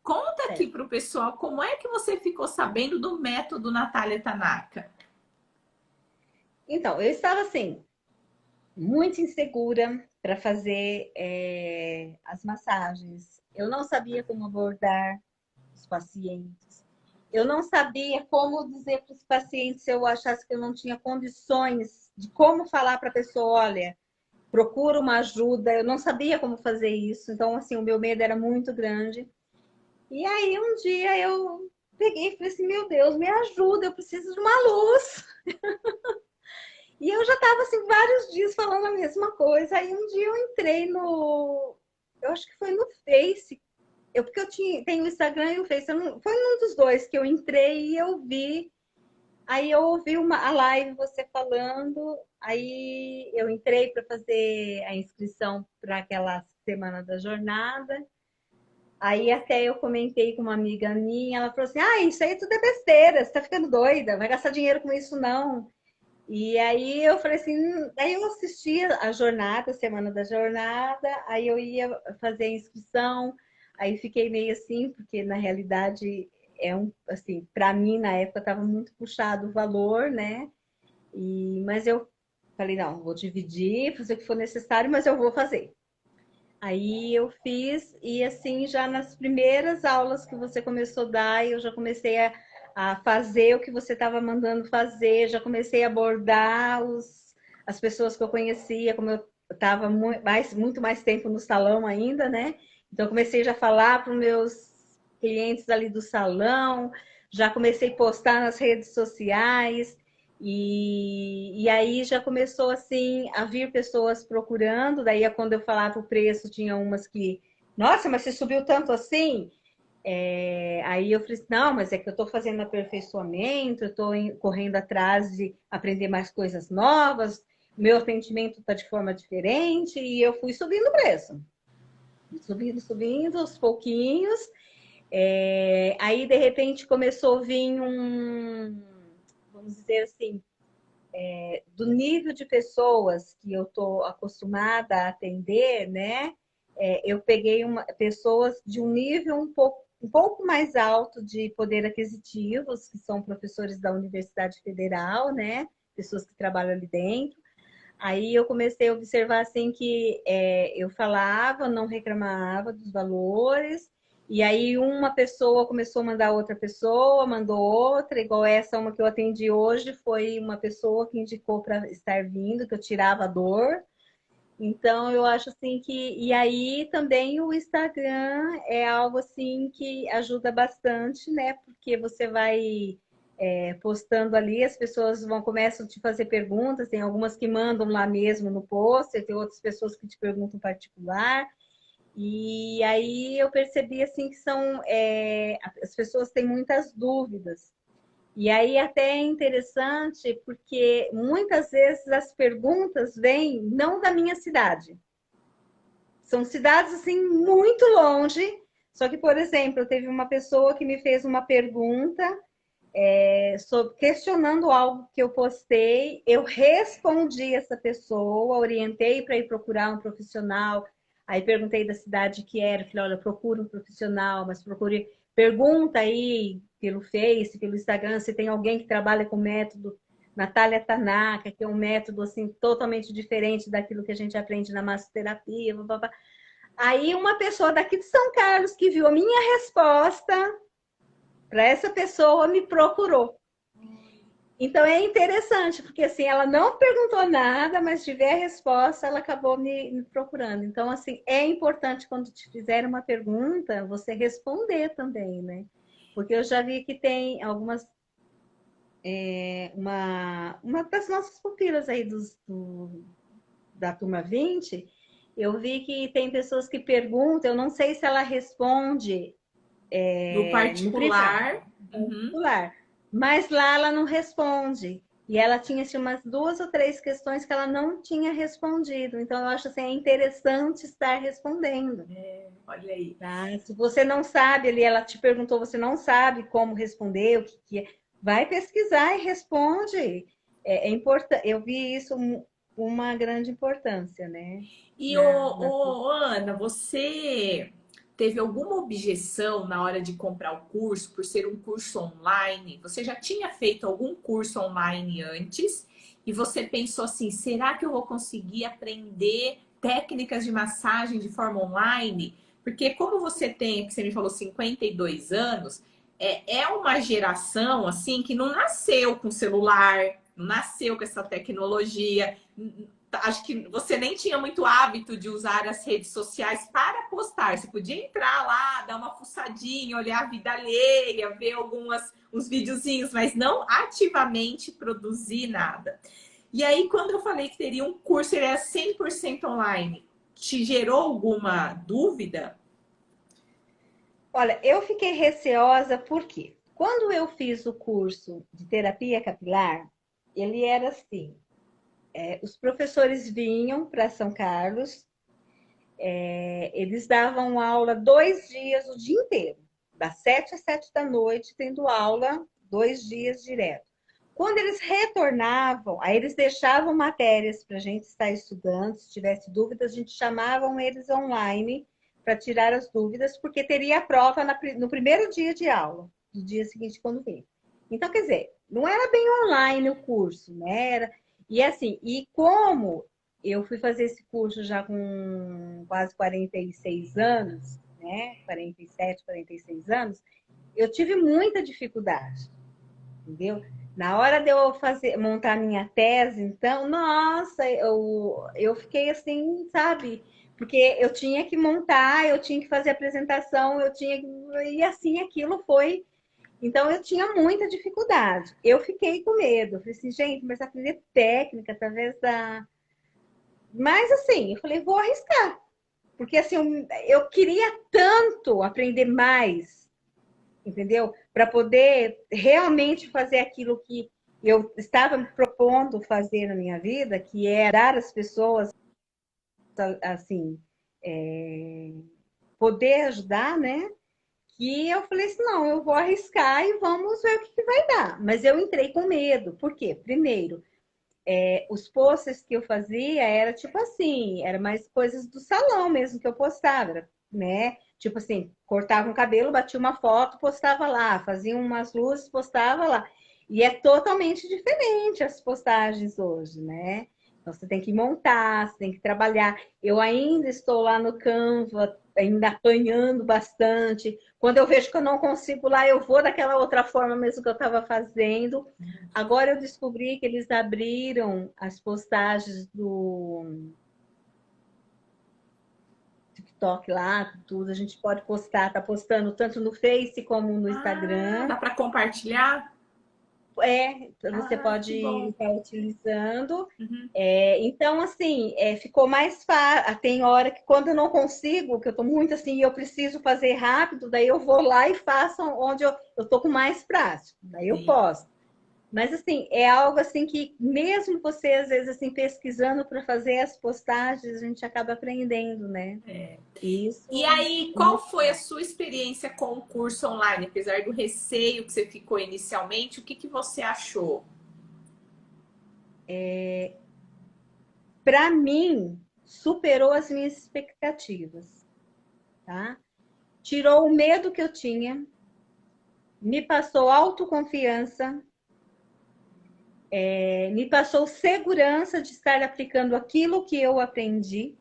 Conta aqui Certo. para o pessoal como é que você ficou sabendo do método Natália Tanaka. Então, eu estava assim, muito insegura para fazer as massagens. Eu não sabia como abordar os pacientes. Eu não sabia como dizer para os pacientes se eu achasse que eu não tinha condições de como falar para a pessoa, olha, procura uma ajuda. Eu não sabia como fazer isso. Então, assim, o meu medo era muito grande. E aí, um dia eu peguei e falei assim, meu Deus, me ajuda, eu preciso de uma luz. E eu já estava assim vários dias falando a mesma coisa. Aí um dia eu entrei eu acho que foi no Face. Porque tenho o Instagram e o Face. Foi num dos dois que eu entrei e eu vi. Aí eu ouvi a live você falando. Aí eu entrei para fazer a inscrição para aquela semana da jornada. Aí até eu comentei com uma amiga minha, ela falou assim: ah, isso aí tudo é besteira, você tá ficando doida, vai gastar dinheiro com isso não. E aí eu falei assim, aí eu assistia a jornada, a semana da jornada, aí eu ia fazer a inscrição, aí fiquei meio assim, porque na realidade assim, para mim na época estava muito puxado o valor, né? Mas eu falei, não, vou dividir, fazer o que for necessário, mas eu vou fazer. Aí eu fiz, e assim, já nas primeiras aulas que você começou a dar, eu já comecei a fazer o que você estava mandando fazer, já comecei a abordar as pessoas que eu conhecia, como eu estava muito mais tempo no salão ainda, né? Então, eu comecei já a falar para os meus clientes ali do salão, já comecei a postar nas redes sociais, e aí já começou assim a vir pessoas procurando. Daí quando eu falava o preço, tinha umas que, nossa, mas você subiu tanto assim? Aí eu falei assim, não, mas é que eu estou fazendo aperfeiçoamento, eu estou correndo atrás de aprender mais coisas novas, meu atendimento está de forma diferente, e eu fui subindo o preço. Subindo, subindo, aos pouquinhos. Aí, de repente, começou a vir vamos dizer assim, do nível de pessoas que eu estou acostumada a atender, né? Eu peguei pessoas de um nível um pouco mais alto de poder aquisitivo, que são professores da Universidade Federal, né? Pessoas que trabalham ali dentro. Aí eu comecei a observar assim que eu falava, não reclamava dos valores, E aí uma pessoa começou a mandar outra pessoa, mandou outra, igual essa uma que eu atendi hoje, foi uma pessoa que indicou para estar vindo, que eu tirava a dor. Então eu acho assim que. E aí também o Instagram é algo assim que ajuda bastante, né? Porque você vai postando ali, as pessoas vão começam a te fazer perguntas, tem algumas que mandam lá mesmo no post, tem outras pessoas que te perguntam em particular. E aí eu percebi assim que as pessoas têm muitas dúvidas. E aí até é interessante porque muitas vezes as perguntas vêm não da minha cidade. São cidades assim muito longe. Só que, por exemplo, teve uma pessoa que me fez uma pergunta questionando algo que eu postei. Eu respondi essa pessoa, orientei para ir procurar um profissional. Aí perguntei da cidade que era, falei, olha, procura um profissional, mas procure, pergunta aí pelo Face, pelo Instagram, se tem alguém que trabalha com método Natália Tanaka, que é um método assim totalmente diferente daquilo que a gente aprende na massoterapia. Blá, blá, blá. Aí uma pessoa daqui de São Carlos que viu a minha resposta para essa pessoa me procurou. Então é interessante, porque assim, ela não perguntou nada, mas de ver a resposta, ela acabou me procurando. Então, assim, é importante quando te fizerem uma pergunta, você responder também, né? Porque eu já vi que tem algumas. Uma das nossas pupilas aí da turma 20, eu vi que tem pessoas que perguntam, eu não sei se ela responde No no privado, particular. Uhum. particular. Mas lá ela não responde. E ela tinha assim, umas 2 ou 3 questões que ela não tinha respondido. Então, eu acho assim, é interessante estar respondendo. Olha aí. Tá? Se você não sabe ali, ela te perguntou, você não sabe como responder, o que é, vai pesquisar e responde. É importante. Eu vi isso uma grande importância, né? E, Na... Ana, você teve alguma objeção na hora de comprar o curso, por ser um curso online? Você já tinha feito algum curso online antes e você pensou assim: será que eu vou conseguir aprender técnicas de massagem de forma online? Porque, como você tem, que você me falou, 52 anos, é uma geração assim que não nasceu com celular, não nasceu com essa tecnologia. Acho que você nem tinha muito hábito de usar as redes sociais para postar. Você podia entrar lá, dar uma fuçadinha, olhar a vida alheia, ver uns videozinhos, mas não ativamente produzir nada. E aí, quando eu falei que teria um curso, ele era 100% online, te gerou alguma dúvida? Olha, eu fiquei receosa porque quando eu fiz o curso de terapia capilar, ele era assim: os professores vinham para São Carlos, eles davam aula 2 dias o dia inteiro, das 7 às 7 da noite, tendo aula 2 dias direto. Quando eles retornavam, aí eles deixavam matérias para a gente estar estudando, se tivesse dúvidas, a gente chamavam eles online para tirar as dúvidas, porque teria a prova no primeiro dia de aula, do dia seguinte quando vinha. Então, quer dizer, não era bem online o curso, né? E assim, e como eu fui fazer esse curso já com quase 46 anos, né? 47, 46 anos, eu tive muita dificuldade, entendeu? Na hora de eu montar minha tese, então, nossa, eu fiquei assim, sabe? Porque eu tinha que montar, eu tinha que fazer apresentação, e assim aquilo foi. Então eu tinha muita dificuldade. Eu fiquei com medo. Eu falei assim, gente, mas aprender técnica através da. Mas assim, eu falei, vou arriscar. Porque assim, eu queria tanto aprender mais, entendeu? Para poder realmente fazer aquilo que eu estava me propondo fazer na minha vida, que é dar às pessoas, assim, poder ajudar, né? Que eu falei assim, não, eu vou arriscar e vamos ver o que vai dar. Mas eu entrei com medo. Por quê? Primeiro, os posts que eu fazia era tipo assim, era mais coisas do salão mesmo que eu postava, né? Tipo assim, cortava um cabelo, batia uma foto, postava lá, fazia umas luzes, postava lá. E é totalmente diferente as postagens hoje, né? Então você tem que montar, você tem que trabalhar. Eu ainda estou lá no Canva ainda apanhando bastante. Quando eu vejo que eu não consigo lá, eu vou daquela outra forma mesmo que eu estava fazendo. Agora eu descobri que eles abriram as postagens do TikTok lá, tudo. A gente pode postar, tá postando tanto no Face como no Ah, Instagram. dá para compartilhar? Você Ah, pode que bom. estar utilizando. Uhum. Então, assim, ficou mais fácil. Tem hora que quando eu não consigo, que eu tô muito assim, e eu preciso fazer rápido, daí eu vou lá e faço onde eu tô com mais prático. Daí eu Sim. posso. Mas, assim, é algo assim que mesmo você, às vezes, assim, pesquisando para fazer as postagens, a gente acaba aprendendo, né? Isso E aí, é qual muito foi a bom. sua experiência com o curso online? Apesar do receio que você ficou inicialmente, o que que você achou? Para mim, superou as minhas expectativas, tá? Tirou o medo que eu tinha, me passou autoconfiança, me passou segurança de estar aplicando aquilo que eu aprendi,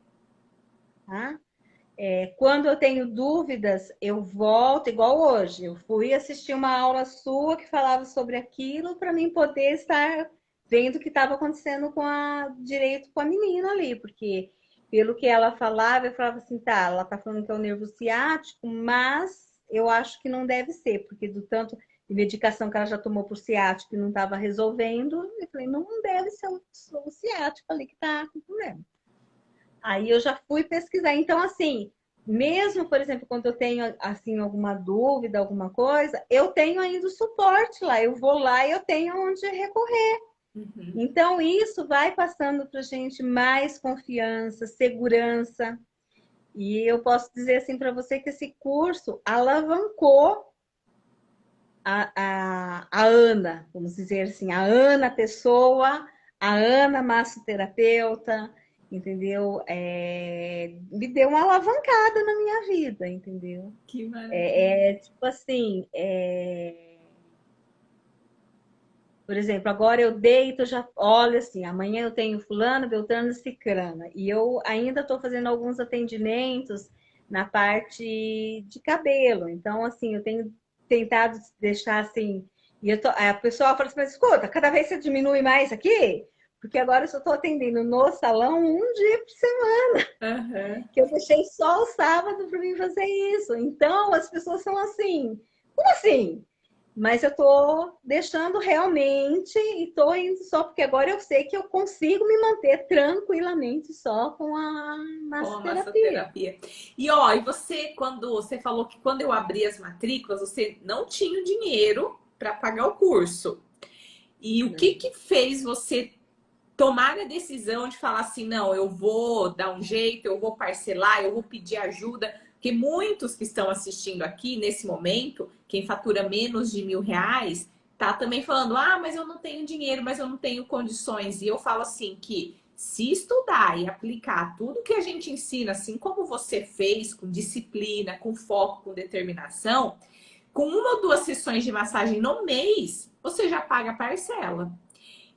tá? Quando eu tenho dúvidas, eu volto, igual hoje. Eu fui assistir uma aula sua que falava sobre aquilo para mim poder estar vendo o que estava acontecendo direito com a menina ali, porque pelo que ela falava, eu falava assim, tá, ela tá falando que é o nervo ciático, mas eu acho que não deve ser, porque do tanto de medicação que ela já tomou por ciático e não estava resolvendo, eu falei, não deve ser o ciático ali que está com problema. Aí eu já fui pesquisar. Então, assim, mesmo, por exemplo, quando eu tenho assim alguma dúvida, alguma coisa, eu tenho ainda o suporte lá. Eu vou lá e eu tenho onde recorrer. Uhum. Então, isso vai passando para a gente mais confiança, segurança. E eu posso dizer assim para você que esse curso alavancou a Ana, vamos dizer assim, a Ana pessoa, a Ana massoterapeuta, entendeu? Me deu uma alavancada na minha vida, entendeu? Que maravilha. Tipo assim, por exemplo, agora eu deito, já olho assim, amanhã eu tenho fulano, beltrano e cicrana, e eu ainda estou fazendo alguns atendimentos na parte de cabelo, então assim, eu tenho tentado deixar assim, a pessoa fala assim, mas escuta, cada vez você diminui mais aqui, porque agora eu só estou atendendo no salão um dia por semana, Uhum. que eu deixei só o sábado para mim fazer isso, então as pessoas são assim, como assim? Mas eu tô deixando realmente e tô indo só porque agora eu sei que eu consigo me manter tranquilamente só com a Com a massoterapia. massoterapia. E ó, e você, quando você falou que quando eu abri as matrículas, você não tinha o dinheiro para pagar o curso. E o que que fez você tomar a decisão de falar assim, não, eu vou dar um jeito, eu vou parcelar, eu vou pedir ajuda? Porque muitos que estão assistindo aqui nesse momento, quem fatura menos de R$ 1.000, tá também falando, ah, mas eu não tenho dinheiro, mas eu não tenho condições. E eu falo assim que se estudar e aplicar tudo que a gente ensina, assim como você fez, com disciplina, com foco, com determinação, com uma ou duas sessões de massagem no mês, você já paga a parcela.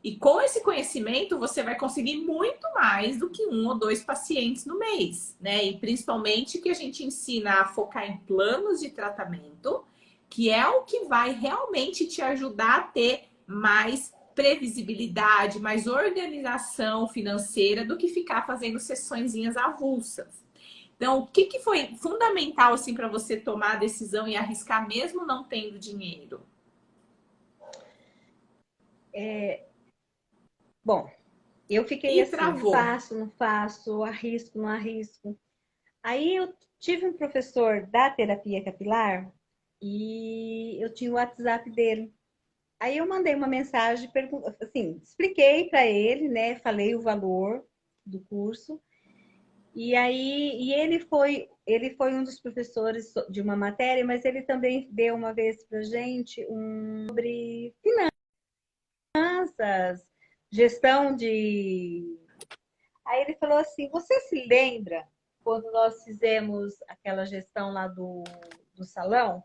E com esse conhecimento, você vai conseguir muito mais do que um ou dois pacientes no mês, né? E principalmente que a gente ensina a focar em planos de tratamento, que é o que vai realmente te ajudar a ter mais previsibilidade, mais organização financeira do que ficar fazendo sessõezinhas avulsas. Então, o que que foi fundamental assim para você tomar a decisão e arriscar mesmo não tendo dinheiro? Bom, eu E fiquei assim, travou. faço, não faço, arrisco, não arrisco. Aí eu tive um professor da terapia capilar e eu tinha o WhatsApp dele. Aí eu mandei uma mensagem, assim, expliquei para ele, né? Falei o valor do curso. E aí, ele foi um dos professores de uma matéria, mas ele também deu uma vez para gente sobre finanças, gestão de. Aí ele falou assim: você se lembra quando nós fizemos aquela gestão lá do salão,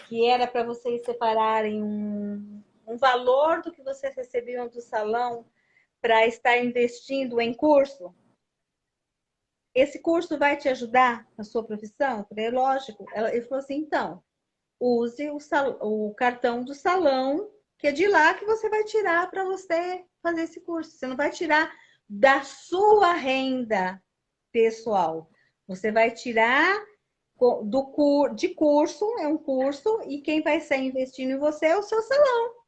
que era para vocês separarem um valor do que vocês recebiam do salão para estar investindo em curso? esse curso vai te ajudar na sua profissão? Eu falei, lógico. Ele falou assim, então, use o cartão do salão, que é de lá que você vai tirar para você fazer esse curso. Você não vai tirar da sua renda pessoal. Você vai tirar de curso, é um curso, e quem vai sair investindo em você é o seu salão.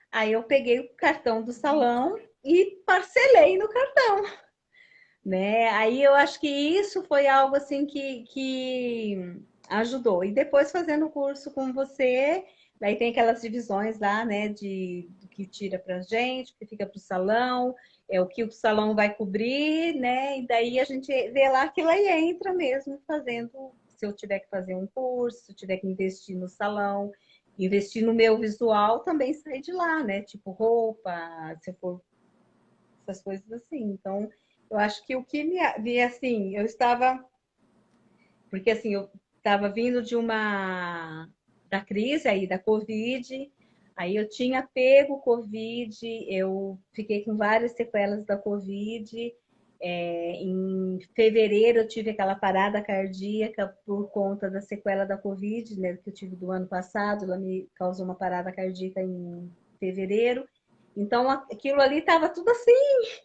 Aí eu peguei o cartão do salão e parcelei no cartão, né? Aí eu acho que isso foi algo assim que ajudou. E depois fazendo o curso com você, daí tem aquelas divisões lá, né, do que tira pra gente, o que fica pro salão, é o que o salão vai cobrir, né? E daí a gente vê lá que lá entra mesmo fazendo, se eu tiver que fazer um curso, se eu tiver que investir no salão, investir no meu visual, também sai de lá, né? Tipo roupa, se eu for essas coisas assim. Então, eu acho que o que me assim, eu estava, porque assim, eu estava vindo de uma da crise aí da Covid, aí eu tinha pego Covid, eu fiquei com várias sequelas da Covid. Em fevereiro eu tive aquela parada cardíaca por conta da sequela da Covid, né, que eu tive do ano passado, ela me causou uma parada cardíaca em fevereiro. Então aquilo ali estava tudo assim,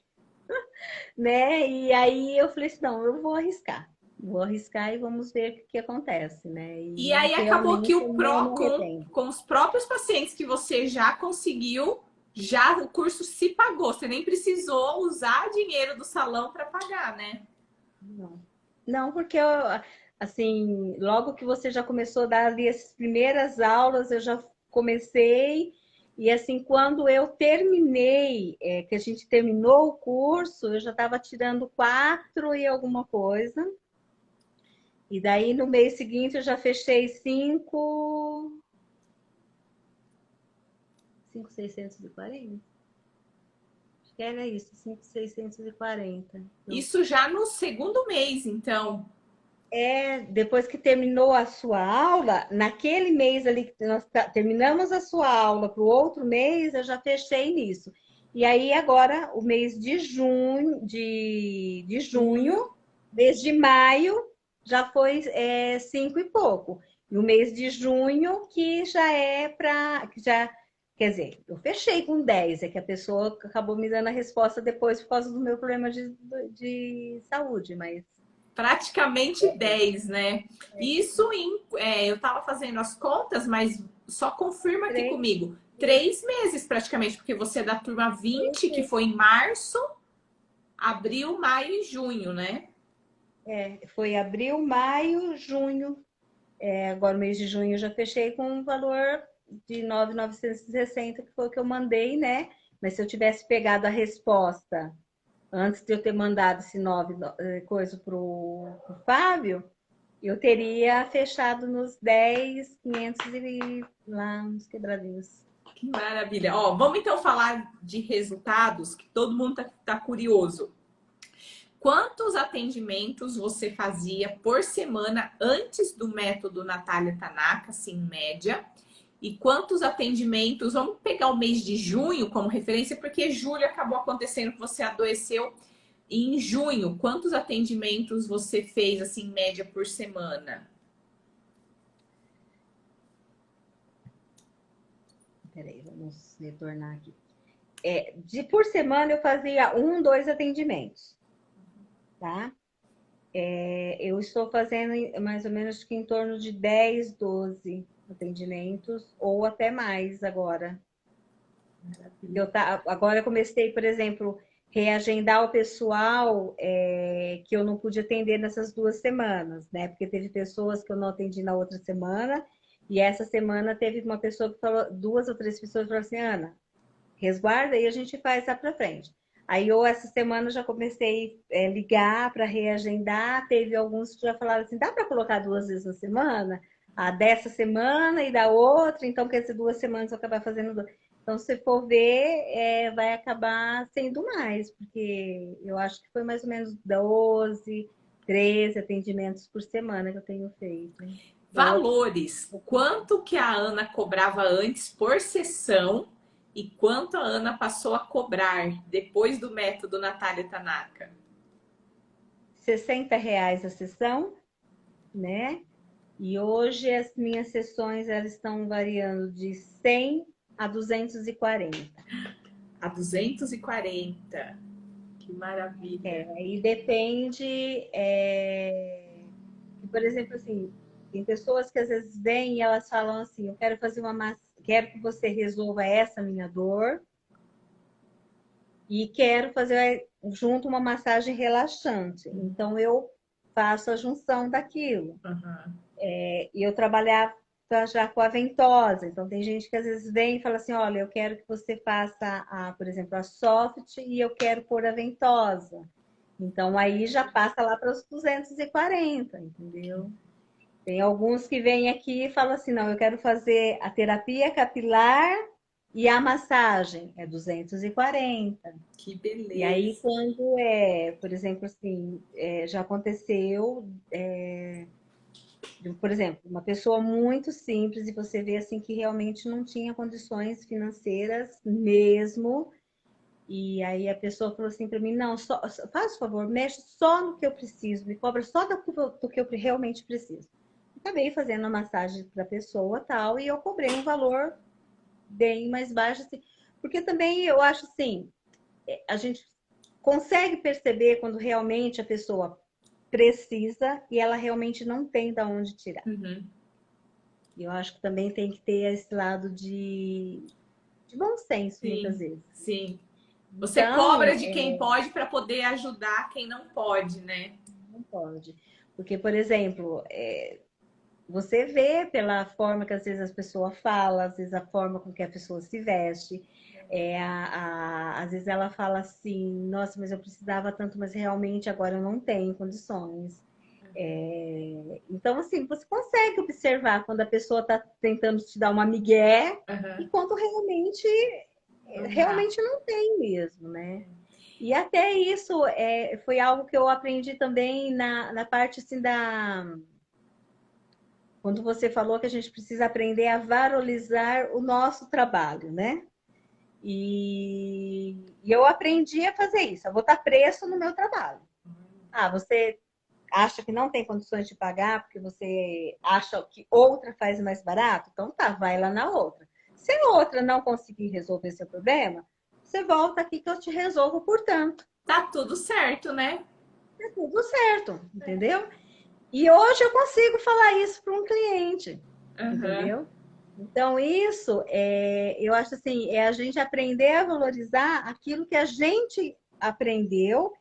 né? E aí eu falei assim, não, eu vou arriscar. Vou arriscar e vamos ver o que acontece, né? E E aí acabou que realmente o eu não pró me arrependo. com os próprios pacientes que você já conseguiu, já o curso se pagou. Você nem precisou usar dinheiro do salão para pagar, né? Não, não porque eu, assim, logo que você já começou a dar ali as primeiras aulas, eu já comecei. E assim, quando eu terminei, que a gente terminou o curso, eu já estava tirando 4 e alguma coisa. E daí no mês seguinte eu já fechei 5.640. Acho que era isso, 5.640. Então, Isso já no segundo mês, então. depois que terminou a sua aula, naquele mês ali que nós terminamos a sua aula para o outro mês, eu já fechei nisso. E aí agora o mês de junho, de Junho. junho, mês de maio já foi 5 e pouco. E o mês de junho que já é para, que já, quer dizer, eu fechei com 10, é que a pessoa acabou me dando a resposta depois por causa do meu problema de saúde, mas Praticamente 10, né? Isso eu estava fazendo as contas, mas só confirma aqui 3. comigo. 3 meses praticamente, porque você é da turma 20, que foi em março, abril, maio e junho, né? Foi abril, maio, junho. Agora, o mês de junho, eu já fechei com um valor de 9.960, que foi o que eu mandei, né? Mas se eu tivesse pegado a resposta antes de eu ter mandado esse 9 coisa para o Fábio, eu teria fechado nos 10.500 e lá uns quebradinhos. Que maravilha. Ó, vamos então falar de resultados, que todo mundo tá curioso. Quantos atendimentos você fazia por semana antes do método Natália Tanaka, assim, em média? E quantos atendimentos? Vamos pegar o mês de junho como referência, porque julho acabou acontecendo que você adoeceu. E em junho, quantos atendimentos você fez, assim, em média por semana? Peraí, vamos retornar aqui. Por semana eu fazia 2 atendimentos, tá? Eu estou fazendo mais ou menos que em torno de 10, 12 atendimentos, ou até mais agora. Agora eu comecei, por exemplo, reagendar o pessoal que eu não pude atender nessas 2 semanas, né? Porque teve pessoas que eu não atendi na outra semana, e essa semana teve uma pessoa que falou, 2 ou 3 pessoas falaram assim, Ana, resguarda e a gente faz lá para frente. Aí, ou essa semana eu já comecei a ligar para reagendar. Teve alguns que já falaram assim: dá para colocar 2 vezes na semana? A dessa semana e da outra, então, quer dizer, 2 semanas eu acabar fazendo. Então, se for ver, vai acabar sendo mais, porque eu acho que foi mais ou menos 12, 13 atendimentos por semana que eu tenho feito. Valores. Quanto que a Ana cobrava antes por sessão e quanto a Ana passou a cobrar depois do método Natália Tanaka? R$ 60 a sessão, né? E hoje as minhas sessões elas estão variando de 100 a 240. A 240. Que maravilha. Aí depende, por exemplo, assim, tem pessoas que às vezes vêm e elas falam assim, eu quero fazer quero que você resolva essa minha dor e quero fazer junto uma massagem relaxante. Então eu faço a junção daquilo. Uhum. E eu trabalhava já com a ventosa. Então tem gente que às vezes vem e fala assim, olha, eu quero que você faça, por exemplo, a soft e eu quero pôr a ventosa. Então aí já passa lá para os 240, entendeu? Tem alguns que vêm aqui e falam assim, não, eu quero fazer a terapia capilar e a massagem, é 240. Que beleza. E aí quando por exemplo, assim, já aconteceu, por exemplo, uma pessoa muito simples e você vê assim que realmente não tinha condições financeiras mesmo. E aí a pessoa falou assim para mim, não, faz o favor, mexe só no que eu preciso, me cobra só do que eu realmente preciso. Acabei fazendo a massagem para a pessoa tal, e eu cobrei um valor bem mais baixo, assim, porque também eu acho assim, a gente consegue perceber quando realmente a pessoa precisa e ela realmente não tem de onde tirar. Uhum. E eu acho que também tem que ter esse lado de bom senso, Sim, muitas vezes. sim. Você Então, cobra de quem pode para poder ajudar quem não pode, né? não pode. Porque, por exemplo, você vê pela forma que às vezes as pessoas falam, às vezes a forma com que a pessoa se veste. Às vezes ela fala assim, nossa, mas eu precisava tanto, mas realmente agora eu não tenho condições. Então, assim, você consegue observar quando a pessoa está tentando te dar uma migué e quando realmente não tem mesmo, né? E até isso foi algo que eu aprendi também na parte assim quando você falou que a gente precisa aprender a valorizar o nosso trabalho, né? E eu aprendi a fazer isso, a botar preço no meu trabalho. Você acha que não tem condições de pagar porque você acha que outra faz mais barato? Então tá, vai lá na outra. Se a outra não conseguir resolver seu problema, você volta aqui que eu te resolvo por tanto. Tá tudo certo, né? Tá tudo certo, entendeu? E hoje eu consigo falar isso para um cliente, entendeu? Então, isso, eu acho assim, é a gente aprender a valorizar aquilo que a gente aprendeu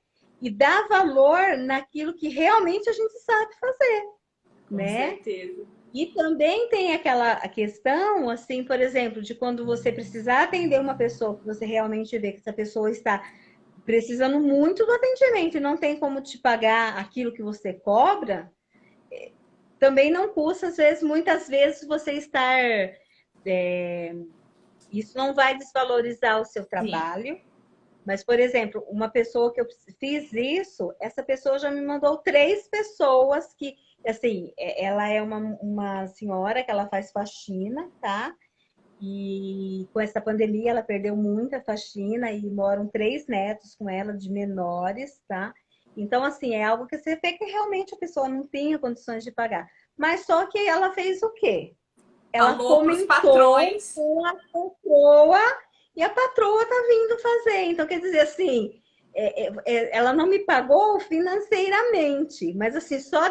e dar valor naquilo que realmente a gente sabe fazer, né? Com certeza. E também tem a questão, assim, por exemplo, de quando você precisar atender uma pessoa, que você realmente vê que essa pessoa está precisando muito do atendimento e não tem como te pagar aquilo que você cobra, também não custa, às vezes, muitas vezes, você estar. Isso não vai desvalorizar o seu trabalho. Sim. Mas, por exemplo, uma pessoa que eu fiz isso, essa pessoa já me mandou 3 pessoas que, assim, ela é uma senhora que ela faz faxina, tá? E com essa pandemia ela perdeu muita faxina e moram 3 netos com ela de menores, tá? Então, assim, é algo que você vê que realmente a pessoa não tinha condições de pagar. Mas só que ela fez o quê? Ela comentou com a patroa e a patroa tá vindo fazer. Então, quer dizer assim, ela não me pagou financeiramente, mas assim, só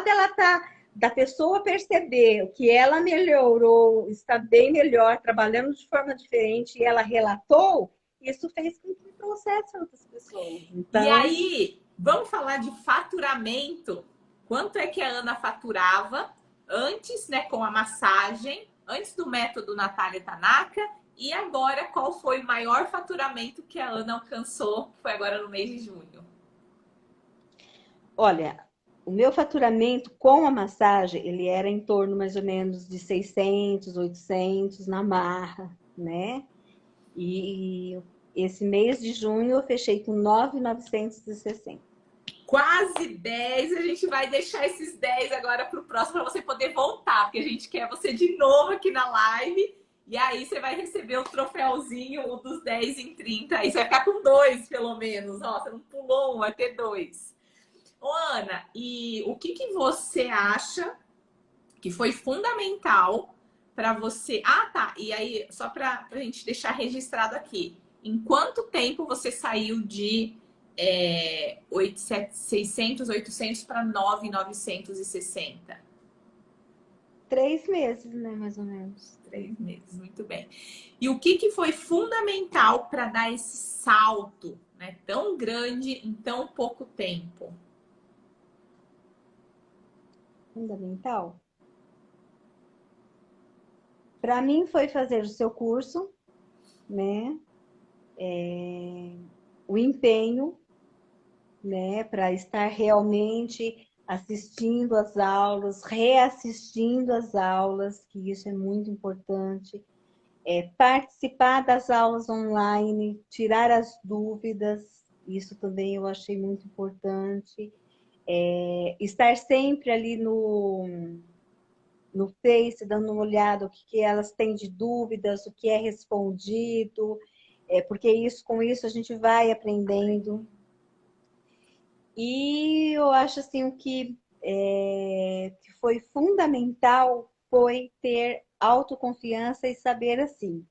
da pessoa perceber que ela melhorou, está bem melhor, trabalhando de forma diferente, e ela relatou, isso fez com que trouxesse outras pessoas. Então... E aí, vamos falar de faturamento. Quanto é que a Ana faturava antes, né, com a massagem, antes do método Natália Tanaka, e agora qual foi o maior faturamento que a Ana alcançou, que foi agora no mês de junho? Olha, o meu faturamento com a massagem, ele era em torno mais ou menos de 600, 800 na marra, né? E esse mês de junho eu fechei com 9.960. Quase 10, a gente vai deixar esses 10 agora para o próximo, para você poder voltar, porque a gente quer você de novo aqui na live, e aí você vai receber o troféuzinho, o dos 10 em 30, aí você vai ficar com 2 pelo menos, ó, você não pulou um, vai ter 2. Ô, Ana, e o que que você acha que foi fundamental para você? Ah, tá. E aí, só para a gente deixar registrado aqui, em quanto tempo você saiu de 600, 800 para 9.960? 3 meses, né, mais ou menos. 3 meses, muito bem. E o que que foi fundamental para dar esse salto, né, tão grande em tão pouco tempo? Fundamental. Para mim foi fazer o seu curso, né? O empenho, né, para estar realmente assistindo às aulas, reassistindo às aulas, que isso é muito importante. Participar das aulas online, tirar as dúvidas, isso também eu achei muito importante. Estar sempre ali no Face, dando uma olhada o que elas têm de dúvidas, o que é respondido, porque isso, com isso a gente vai aprendendo. E eu acho assim o que foi fundamental foi ter autoconfiança e saber assim,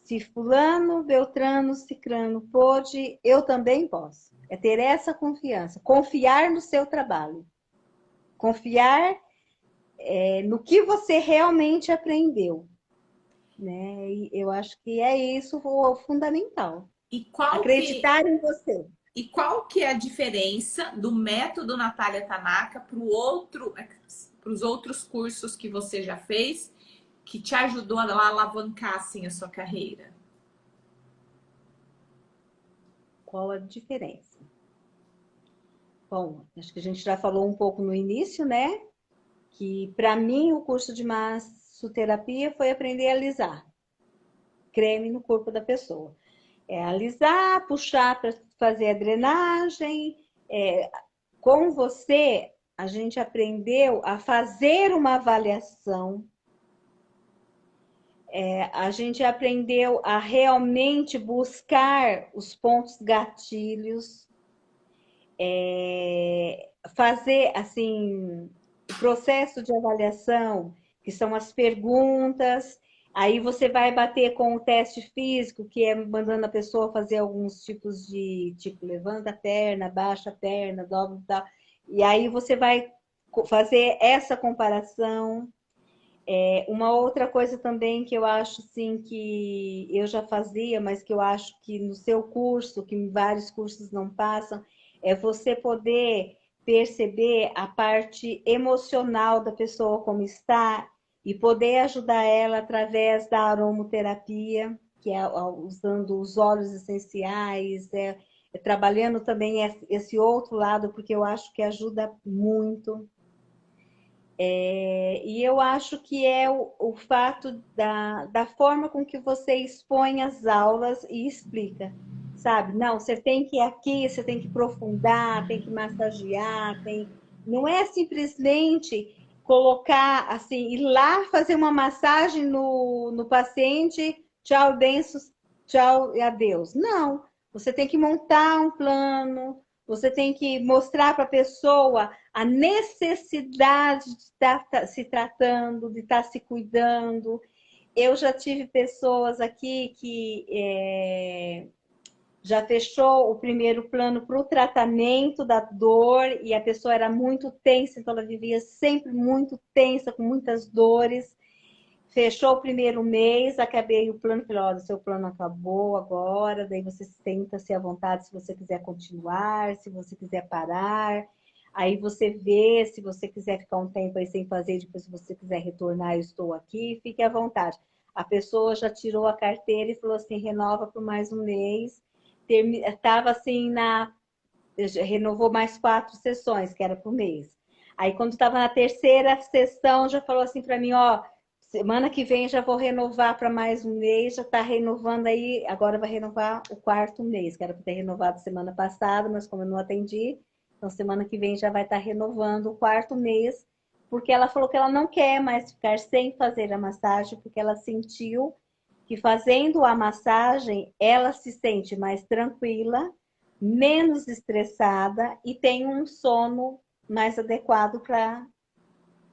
se fulano, beltrano, cicrano pôde, eu também posso. É ter essa confiança, confiar no seu trabalho, confiar no que você realmente aprendeu, né? E eu acho que é isso o fundamental. E qual que Acreditar em você. E qual que é a diferença do método Natália Tanaka para os outros cursos que você já fez, que te ajudou a alavancar assim, a sua carreira? Qual a diferença? Bom, acho que a gente já falou um pouco no início, né? Que para mim o curso de massoterapia foi aprender a alisar creme no corpo da pessoa. Alisar, puxar para fazer a drenagem. Com você, a gente aprendeu a fazer uma avaliação. A gente aprendeu a realmente buscar os pontos gatilhos, fazer assim o processo de avaliação, que são as perguntas. Aí você vai bater com o teste físico, que é mandando a pessoa fazer alguns tipos de, tipo, levanta a perna, baixa a perna, dobra, tal. E aí você vai fazer essa comparação. Uma outra coisa também que eu acho assim que eu já fazia, mas que eu acho que no seu curso, que em vários cursos não passam, é você poder perceber a parte emocional da pessoa como está e poder ajudar ela através da aromoterapia, que é usando os óleos essenciais, trabalhando também esse outro lado, porque eu acho que ajuda muito. E eu acho que é o fato da forma com que você expõe as aulas e explica, sabe? Não, você tem que ir aqui, você tem que aprofundar, tem que massagear, não é simplesmente colocar assim, ir lá fazer uma massagem no paciente, tchau, denso, tchau e adeus. Não, você tem que montar um plano, você tem que mostrar para a pessoa a necessidade de estar se tratando, de estar se cuidando. Eu já tive pessoas aqui que já fechou o primeiro plano para o tratamento da dor e a pessoa era muito tensa, então ela vivia sempre muito tensa, com muitas dores. Fechou o primeiro mês, acabei o plano, falei, olha, seu plano acabou agora, daí você senta-se à vontade se você quiser continuar, se você quiser parar. Aí você vê, se você quiser ficar um tempo aí sem fazer, depois se você quiser retornar, eu estou aqui, fique à vontade. A pessoa já tirou a carteira e falou assim, renova por mais um mês. Estava assim renovou mais 4 sessões, que era por mês. Aí quando estava na terceira sessão, já falou assim para mim, ó, semana que vem já vou renovar para mais um mês, já está renovando aí, agora vai renovar o 4º mês, que era para ter renovado semana passada, mas como eu não atendi, então semana que vem já vai estar renovando o 4º mês, porque ela falou que ela não quer mais ficar sem fazer a massagem, porque ela sentiu que fazendo a massagem, ela se sente mais tranquila, menos estressada e tem um sono mais adequado para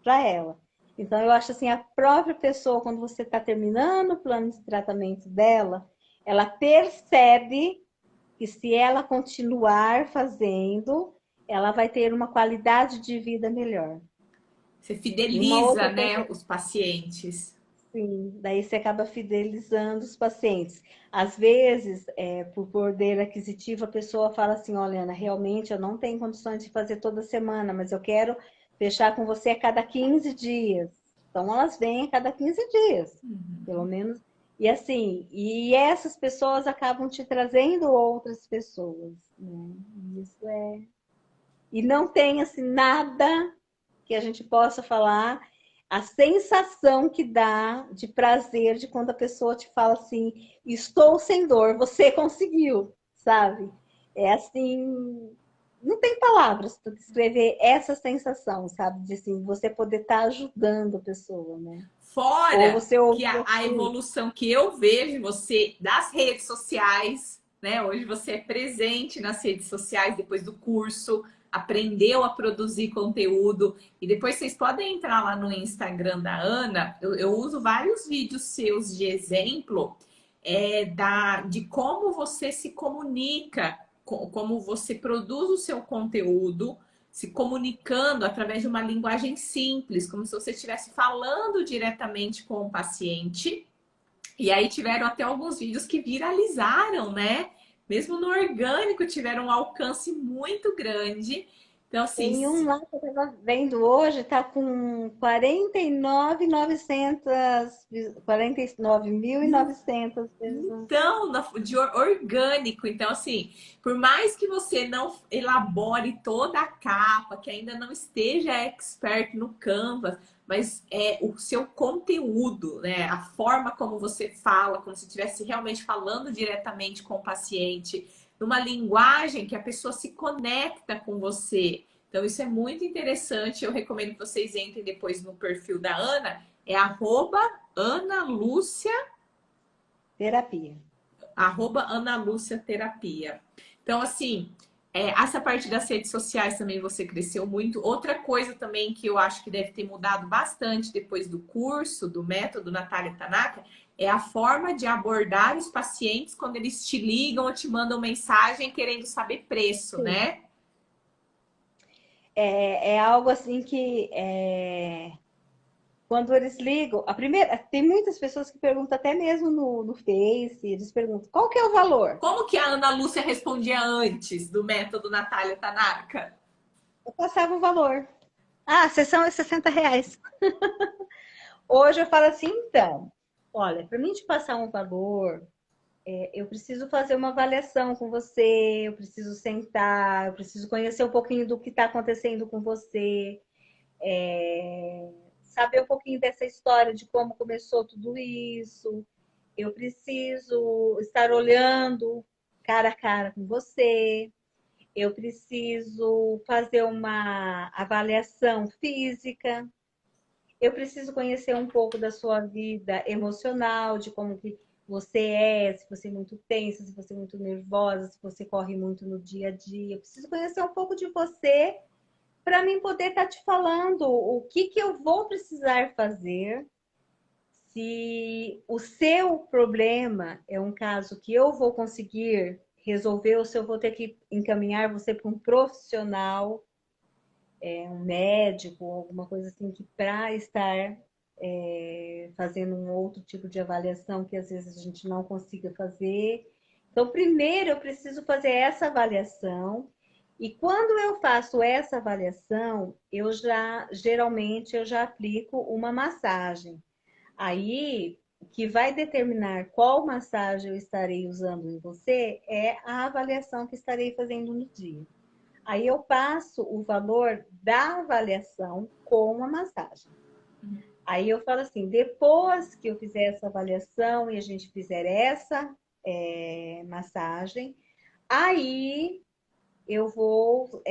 ela. Então, eu acho assim, a própria pessoa, quando você está terminando o plano de tratamento dela, ela percebe que se ela continuar fazendo, ela vai ter uma qualidade de vida melhor. Você E uma fideliza, outra né, coisa, os pacientes. sim, daí você acaba fidelizando os pacientes. Às vezes, por poder aquisitivo, a pessoa fala assim, olha, Ana, realmente eu não tenho condições de fazer toda semana, mas eu quero fechar com você a cada 15 dias. Então, elas vêm a cada 15 dias, pelo menos. E assim, e essas pessoas acabam te trazendo outras pessoas, né? Isso é. E não tem assim nada que a gente possa falar, a sensação que dá de prazer de quando a pessoa te fala assim, estou sem dor, você conseguiu, sabe? É assim, não tem palavras para descrever essa sensação, sabe? De assim, você poder estar ajudando a pessoa, né? Ou Fora você que ouvir a assim, evolução que eu vejo você das redes sociais, né? Hoje você é presente nas redes sociais depois do curso, aprendeu a produzir conteúdo e depois vocês podem entrar lá no Instagram da Ana. Eu uso vários vídeos seus de exemplo de como você se comunica, como você produz o seu conteúdo se comunicando através de uma linguagem simples, como se você estivesse falando diretamente com o paciente. E aí tiveram até alguns vídeos que viralizaram, né? Mesmo no orgânico tiveram um alcance muito grande. Então, assim, tem um lá que eu estava vendo hoje, está com 49.900 visualizações. então, de orgânico. Então, assim, por mais que você não elabore toda a capa, que ainda não esteja expert no Canvas, mas é o seu conteúdo, né? A forma como você fala, como se estivesse realmente falando diretamente com o paciente, numa linguagem que a pessoa se conecta com você. Então, isso é muito interessante. Eu recomendo que vocês entrem depois no perfil da Ana, é @AnaLúcia Terapia. Ana Lúcia Terapia. Então, assim, essa parte das redes sociais também você cresceu muito. Outra coisa também que eu acho que deve ter mudado bastante depois do curso, do método Natália Tanaka, é a forma de abordar os pacientes quando eles te ligam ou te mandam mensagem querendo saber preço, Sim. né? É algo assim que quando eles ligam, a primeira, tem muitas pessoas que perguntam até mesmo no Face, eles perguntam qual que é o valor? Como que a Ana Lúcia respondia antes do método Natália Tanaka? Eu passava o valor. Ah, a sessão é R$ 60. Hoje eu falo assim, então, olha, para mim te passar um valor, eu preciso fazer uma avaliação com você, eu preciso sentar, eu preciso conhecer um pouquinho do que está acontecendo com você, saber um pouquinho dessa história de como começou tudo isso. Eu preciso estar olhando cara a cara com você. Eu preciso fazer uma avaliação física. Eu preciso conhecer um pouco da sua vida emocional, de como que você se você é muito tensa, se você é muito nervosa, se você corre muito no dia a dia. Eu preciso conhecer um pouco de você para mim poder estar te falando o que eu vou precisar fazer. Se o seu problema é um caso que eu vou conseguir resolver, ou se eu vou ter que encaminhar você para um profissional, um médico, alguma coisa assim, que para estar fazendo um outro tipo de avaliação que às vezes a gente não consiga fazer. Então, primeiro eu preciso fazer essa avaliação. E quando eu faço essa avaliação, geralmente eu já aplico uma massagem. Aí, o que vai determinar qual massagem eu estarei usando em você é a avaliação que estarei fazendo no dia. Aí eu passo o valor da avaliação com a massagem. Aí eu falo assim, depois que eu fizer essa avaliação e a gente fizer essa massagem, aí eu vou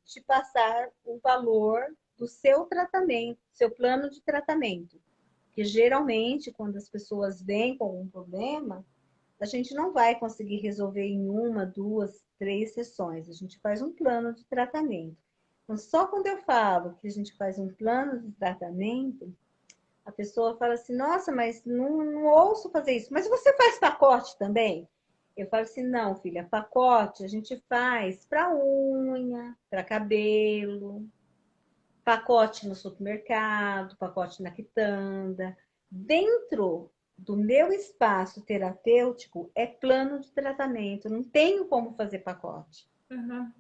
te passar o valor do seu tratamento, seu plano de tratamento. Que geralmente, quando as pessoas vêm com algum problema, a gente não vai conseguir resolver em uma, duas, três sessões. A gente faz um plano de tratamento. Então, só quando eu falo que a gente faz um plano de tratamento, a pessoa fala assim, nossa, mas não ouço fazer isso. Mas você faz pacote também? Eu falo assim, não, filha, pacote a gente faz para unha, para cabelo, pacote no supermercado, pacote na quitanda. Dentro do meu espaço terapêutico é plano de tratamento, não tenho como fazer pacote. Uhum.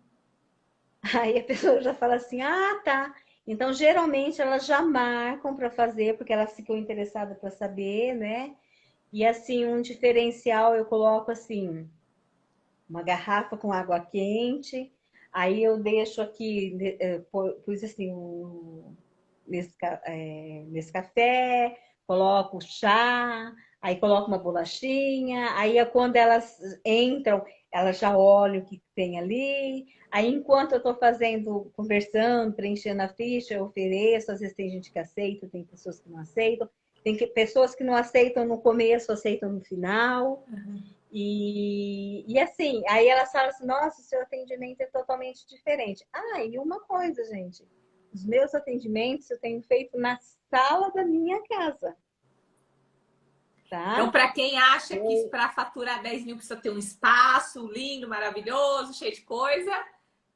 Aí a pessoa já fala assim: ah, tá. Então, geralmente, elas já marcam para fazer, porque elas ficam interessadas para saber, né? E assim, um diferencial eu coloco assim, uma garrafa com água quente, aí eu deixo aqui, pus assim, nesse café, coloco chá, aí coloco uma bolachinha, aí quando elas entram, elas já olham o que tem ali. Aí, enquanto eu estou fazendo, conversando, preenchendo a ficha, eu ofereço. Às vezes tem gente que aceita, tem pessoas que não aceitam. Pessoas que não aceitam no começo, aceitam no final. E assim, aí elas falam assim, nossa, o seu atendimento é totalmente diferente. Ah, e uma coisa, gente, os meus atendimentos eu tenho feito na sala da minha casa, Então, tá? para quem acha que para faturar 10 mil precisa ter um espaço lindo, maravilhoso, cheio de coisa,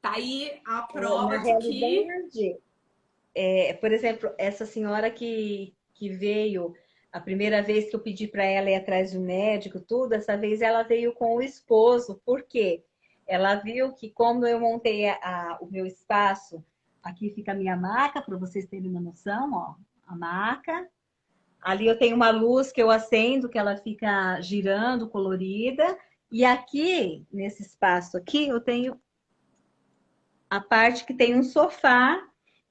tá aí a Na prova de que. realidade, por exemplo, essa senhora que veio, a primeira vez que eu pedi para ela ir atrás do médico, tudo, essa vez ela veio com o esposo. Por quê? Ela viu que como eu montei o meu espaço, aqui fica a minha maca, para vocês terem uma noção, ó, a maca. Ali eu tenho uma luz que eu acendo, que ela fica girando, colorida. E aqui, nesse espaço aqui, eu tenho a parte que tem um sofá,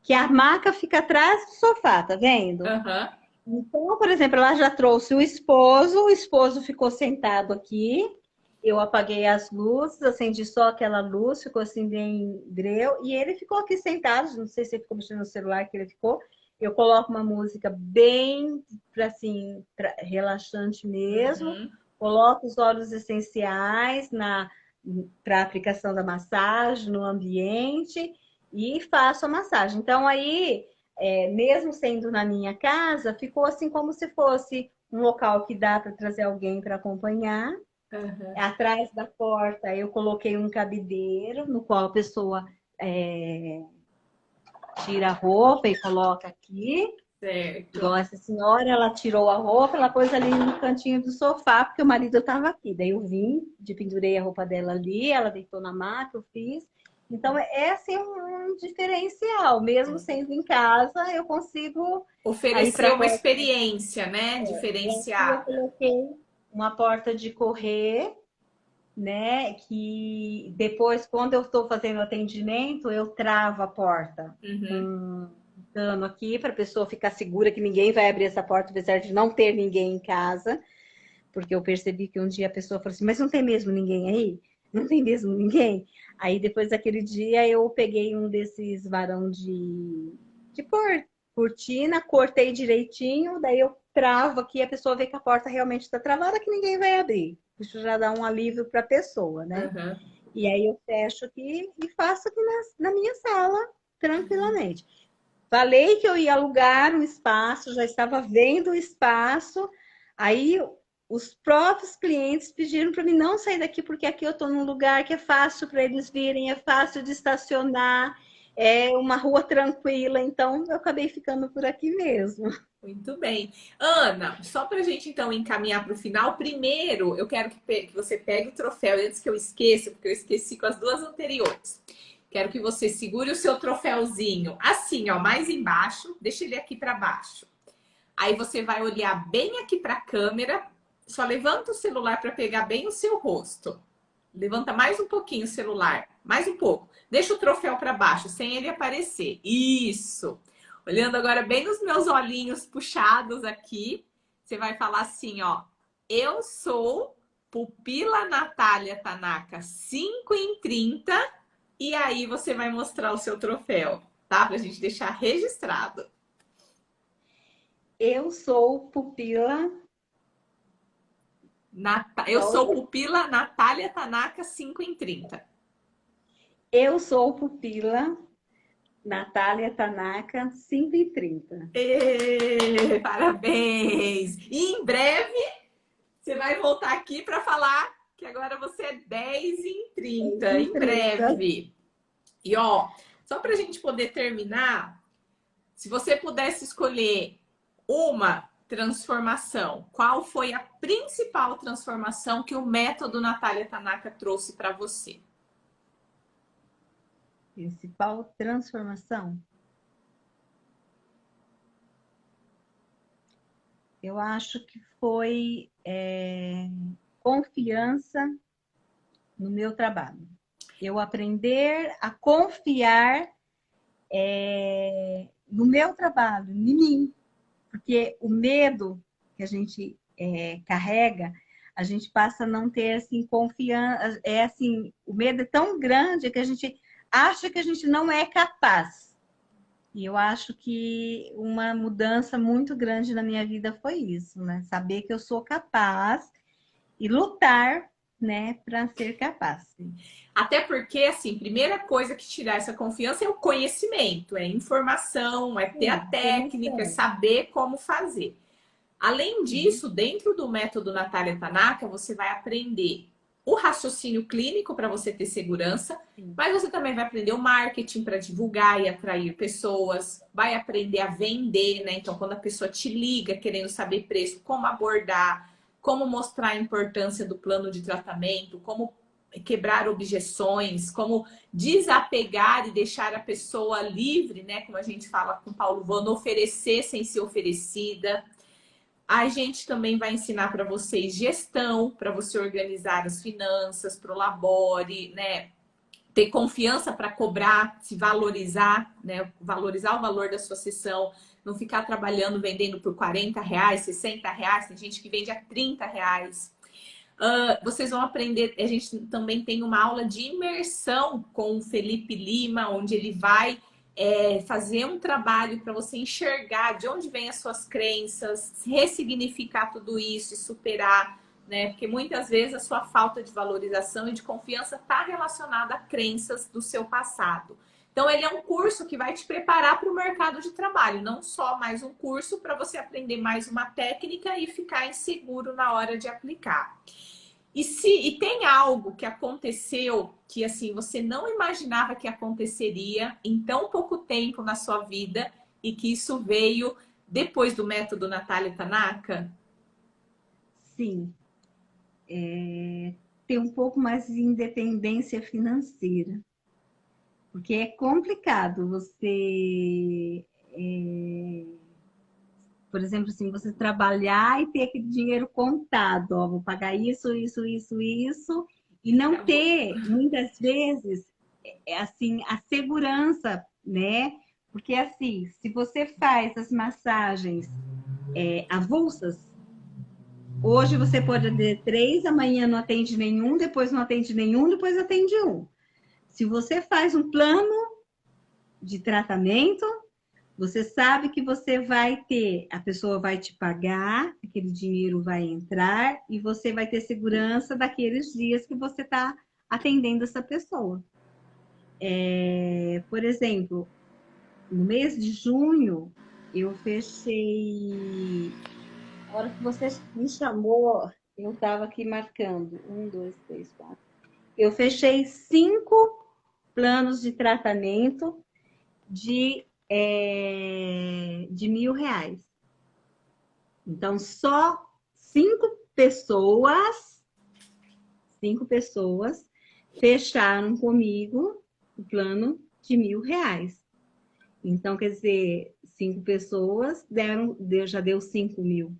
que a maca fica atrás do sofá, tá vendo? Uhum. Então, por exemplo, ela já trouxe o esposo ficou sentado aqui, eu apaguei as luzes, acendi só aquela luz, ficou assim bem breu, e ele ficou aqui sentado, não sei se ele ficou mexendo no celular que ele ficou. Eu coloco uma música bem assim, relaxante mesmo, Uhum. coloco os óleos essenciais para aplicação da massagem no ambiente e faço a massagem. Então, aí, mesmo sendo na minha casa, ficou assim como se fosse um local que dá para trazer alguém para acompanhar. Uhum. Atrás da porta, eu coloquei um cabideiro no qual a pessoa tira a roupa e coloca aqui. Igual Certo. essa senhora, ela tirou a roupa, ela pôs ali no cantinho do sofá, porque o marido estava aqui. Daí eu vim, pendurei a roupa dela ali, ela deitou na maca, eu fiz. Então, é assim um diferencial. Mesmo sendo em casa, eu consigo aí Oferecer para uma porta. experiência, né? Aqui eu Diferenciada. coloquei uma porta de correr, né? Que depois, quando eu estou fazendo atendimento, eu travo a porta com Uhum. um cano aqui para a pessoa ficar segura que ninguém vai abrir essa porta, apesar de não ter ninguém em casa, porque eu percebi que um dia a pessoa falou assim, mas não tem mesmo ninguém aí? Não tem mesmo ninguém? Aí depois daquele dia eu peguei um desses varão de cortina, cortei direitinho, daí eu travo aqui, a pessoa vê que a porta realmente está travada, que ninguém vai abrir. Isso já dá um alívio para a pessoa, né? Uhum. E aí eu fecho aqui e faço aqui na minha sala, tranquilamente. Falei que eu ia alugar um espaço, já estava vendo o espaço. Aí os próprios clientes pediram para mim não sair daqui, porque aqui eu estou num lugar que é fácil para eles virem, é fácil de estacionar, é uma rua tranquila. Então eu acabei ficando por aqui mesmo. Muito bem. Ana, só para a gente então encaminhar para o final, primeiro eu quero que você pegue o troféu antes que eu esqueça, porque eu esqueci com as duas anteriores. Quero que você segure o seu troféuzinho assim, ó, mais embaixo, deixa ele aqui para baixo. Aí você vai olhar bem aqui para a câmera, só levanta o celular para pegar bem o seu rosto. Levanta mais um pouquinho o celular, mais um pouco. Deixa o troféu para baixo, sem ele aparecer. Isso. Olhando agora bem nos meus olhinhos puxados aqui, você vai falar assim, ó. Eu sou Pupila Natália Tanaka 5 em 30. E aí você vai mostrar o seu troféu, tá? Pra gente deixar registrado. Eu sou pupila Eu sou pupila Natália Tanaka 5 em 30. Eu sou pupila Natália Tanaka 5 e 30. Parabéns! E em breve você vai voltar aqui para falar que agora você é 10 em 30. Em 30. breve. E ó, só para a gente poder terminar, se você pudesse escolher uma transformação, qual foi a principal transformação que o método Natália Tanaka trouxe para você? Principal transformação? Eu acho que foi confiança no meu trabalho. Eu aprender a confiar no meu trabalho, em mim. Porque o medo que a gente carrega, a gente passa a não ter assim confiança. Assim, o medo é tão grande que a gente acha que a gente não é capaz. E eu acho que uma mudança muito grande na minha vida foi isso, né? Saber que eu sou capaz e lutar, né, para ser capaz. Até porque, assim, primeira coisa que tirar essa confiança é o conhecimento, é informação, é ter a técnica, é saber como fazer. Além disso, dentro do método Natália Tanaka, você vai aprender o raciocínio clínico para você ter segurança, mas você também vai aprender o marketing para divulgar e atrair pessoas, vai aprender a vender, né? Então, quando a pessoa te liga querendo saber preço, como abordar, como mostrar a importância do plano de tratamento, como quebrar objeções, como desapegar e deixar a pessoa livre, né? Como a gente fala com Paulo Vano, oferecer sem ser oferecida. A gente também vai ensinar para vocês gestão, para você organizar as finanças, para o labore, né? Ter confiança para cobrar, se valorizar, né? Valorizar o valor da sua sessão, não ficar trabalhando, vendendo por R$ 40, R$ 60, tem gente que vende a R$ 30. Vocês vão aprender, a gente também tem uma aula de imersão com o Felipe Lima, onde ele vai fazer um trabalho para você enxergar de onde vêm as suas crenças, ressignificar tudo isso e superar, né? Porque muitas vezes a sua falta de valorização e de confiança está relacionada a crenças do seu passado. Então, ele é um curso que vai te preparar para o mercado de trabalho, não só mais um curso para você aprender mais uma técnica e ficar inseguro na hora de aplicar. E tem algo que aconteceu que assim você não imaginava que aconteceria em tão pouco tempo na sua vida e que isso veio depois do método Natália Tanaka? Sim. Ter um pouco mais de independência financeira. Porque é complicado você, por exemplo, assim, você trabalhar e ter aquele dinheiro contado, ó, vou pagar isso, isso, isso, isso, e não ter, muitas vezes, assim, a segurança, né? Porque, assim, se você faz as massagens avulsas, hoje você pode atender 3, amanhã não atende nenhum, depois não atende nenhum, depois atende um. Se você faz um plano de tratamento, você sabe que você vai ter, a pessoa vai te pagar, aquele dinheiro vai entrar e você vai ter segurança daqueles dias que você está atendendo essa pessoa. Por exemplo, no mês de junho, eu fechei. A hora que você me chamou, eu estava aqui marcando. 1, 2, 3, 4. Eu fechei 5 planos de tratamento de R$ 1.000. Então, só 5 pessoas fecharam comigo o plano de R$ 1.000. Então, quer dizer, 5 pessoas já deu 5 mil.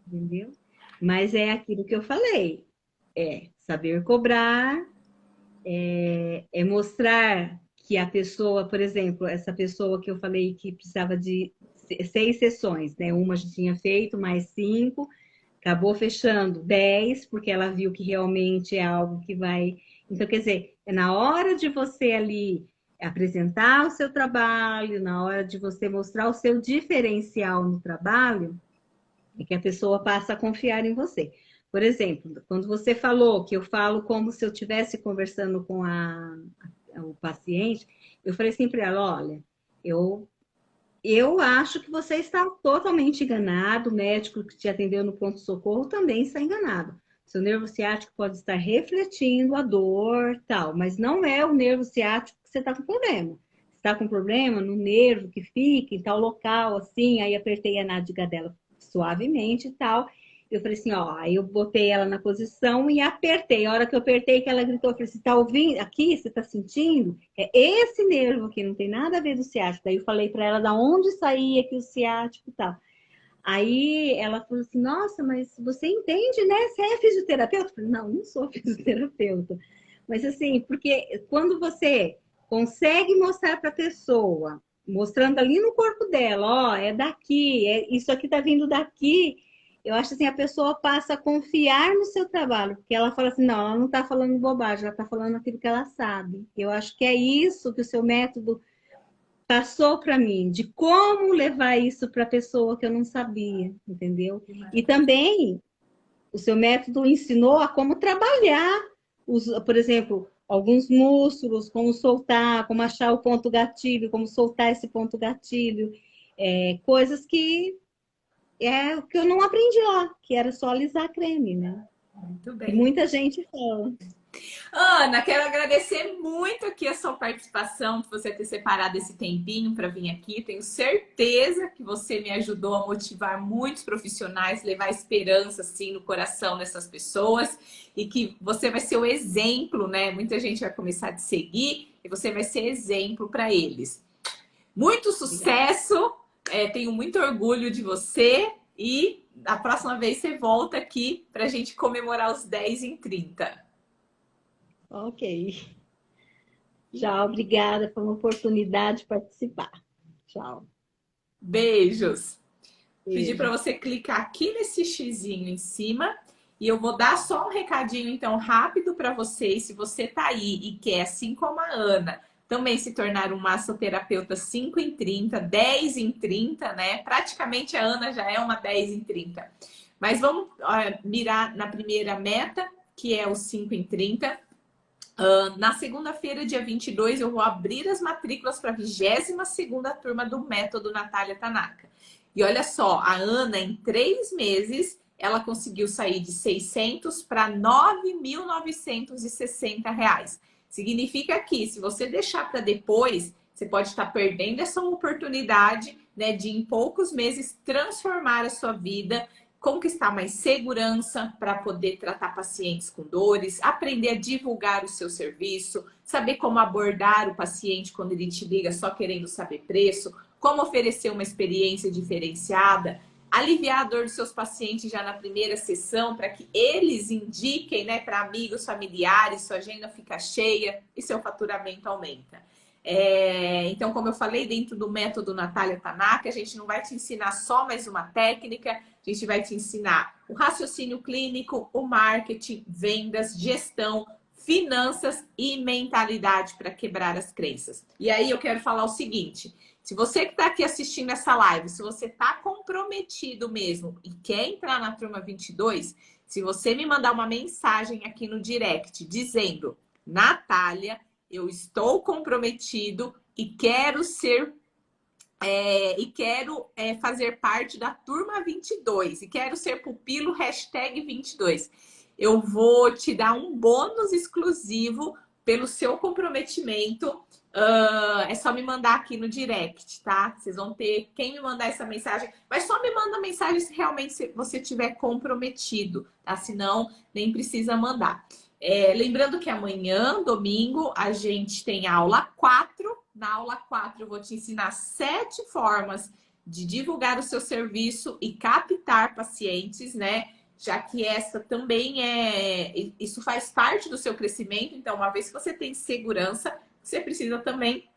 Entendeu? Mas é aquilo que eu falei. Saber cobrar, é mostrar que a pessoa, por exemplo, essa pessoa que eu falei que precisava de 6 sessões, né? Uma já tinha feito, mais 5, acabou fechando 10, porque ela viu que realmente é algo que vai. Então, quer dizer, é na hora de você ali apresentar o seu trabalho, na hora de você mostrar o seu diferencial no trabalho, é que a pessoa passa a confiar em você. Por exemplo, quando você falou que eu falo como se eu estivesse conversando com o paciente, eu falei assim para ela, olha, eu, eu acho que você está totalmente enganado, o médico que te atendeu no pronto-socorro também está enganado. Seu nervo ciático pode estar refletindo a dor, tal, mas não é o nervo ciático que você está com problema. Você está com problema no nervo que fica em tal local, assim, aí apertei a nádega dela suavemente e tal. Eu falei assim, ó, aí eu botei ela na posição e apertei. A hora que eu apertei, que ela gritou, eu falei assim, tá ouvindo? Aqui, você tá sentindo? É esse nervo aqui, não tem nada a ver do ciático. Daí eu falei para ela da onde saía aqui o ciático e tal. Aí ela falou assim, nossa, mas você entende, né? Você é fisioterapeuta? Eu falei, não, não sou fisioterapeuta. Mas assim, porque quando você consegue mostrar para a pessoa, mostrando ali no corpo dela, ó, é daqui, isso aqui tá vindo daqui, eu acho assim, a pessoa passa a confiar no seu trabalho, porque ela fala assim, não, ela não está falando bobagem, ela está falando aquilo que ela sabe. Eu acho que é isso que o seu método passou para mim, de como levar isso para a pessoa que eu não sabia, entendeu? E também o seu método ensinou a como trabalhar, por exemplo, alguns músculos, como soltar, como achar o ponto gatilho, como soltar esse ponto gatilho, coisas que eu não aprendi lá, que era só alisar creme, né? Muito E bem. muita gente fala. Ana, quero agradecer muito aqui a sua participação, por você ter separado esse tempinho para vir aqui. Tenho certeza que você me ajudou a motivar muitos profissionais, levar esperança assim no coração dessas pessoas e que você vai ser o exemplo, né? Muita gente vai começar a te seguir e você vai ser exemplo para eles. Muito sucesso, tenho muito orgulho de você e a próxima vez você volta aqui para a gente comemorar os 10 em 30. Ok. Tchau, obrigada. Foi uma oportunidade de participar. Tchau. Beijos. Pedir para Beijo. você clicar aqui nesse xizinho em cima e eu vou dar só um recadinho então rápido para vocês. Se você tá aí e quer, assim como a Ana, também se tornar um massoterapeuta 5 em 30, 10 em 30, né? Praticamente a Ana já é uma 10 em 30. Mas vamos mirar na primeira meta, que é o 5 em 30. Na segunda-feira, dia 22, eu vou abrir as matrículas para a 22ª turma do Método Natália Tanaka. E olha só, a Ana, em 3 meses, ela conseguiu sair de 600 para R$ 9.960. Significa que, se você deixar para depois, você pode estar perdendo essa oportunidade, né, de em poucos meses transformar a sua vida, conquistar mais segurança para poder tratar pacientes com dores, aprender a divulgar o seu serviço, saber como abordar o paciente quando ele te liga só querendo saber preço, como oferecer uma experiência diferenciada, aliviar a dor dos seus pacientes já na primeira sessão para que eles indiquem, né, para amigos, familiares, sua agenda fica cheia e seu faturamento aumenta. Então, como eu falei, dentro do método Natália Tanaka, a gente não vai te ensinar só mais uma técnica, a gente vai te ensinar o raciocínio clínico, o marketing, vendas, gestão, finanças e mentalidade para quebrar as crenças. E aí eu quero falar o seguinte, se você que está aqui assistindo essa live, se você está comprometido mesmo e quer entrar na turma 22, se você me mandar uma mensagem aqui no direct dizendo, Natália, eu estou comprometido e quero ser fazer parte da turma 22 e quero ser pupilo #22. Eu vou te dar um bônus exclusivo pelo seu comprometimento. É só me mandar aqui no direct, tá? Vocês vão ter quem me mandar essa mensagem, mas só me manda mensagem se realmente você estiver comprometido, tá? Senão, nem precisa mandar. Lembrando que amanhã, domingo, a gente tem aula 4. Na aula 4, eu vou te ensinar 7 formas de divulgar o seu serviço e captar pacientes, né? Já que essa também isso faz parte do seu crescimento. Então, uma vez que você tem segurança, você precisa também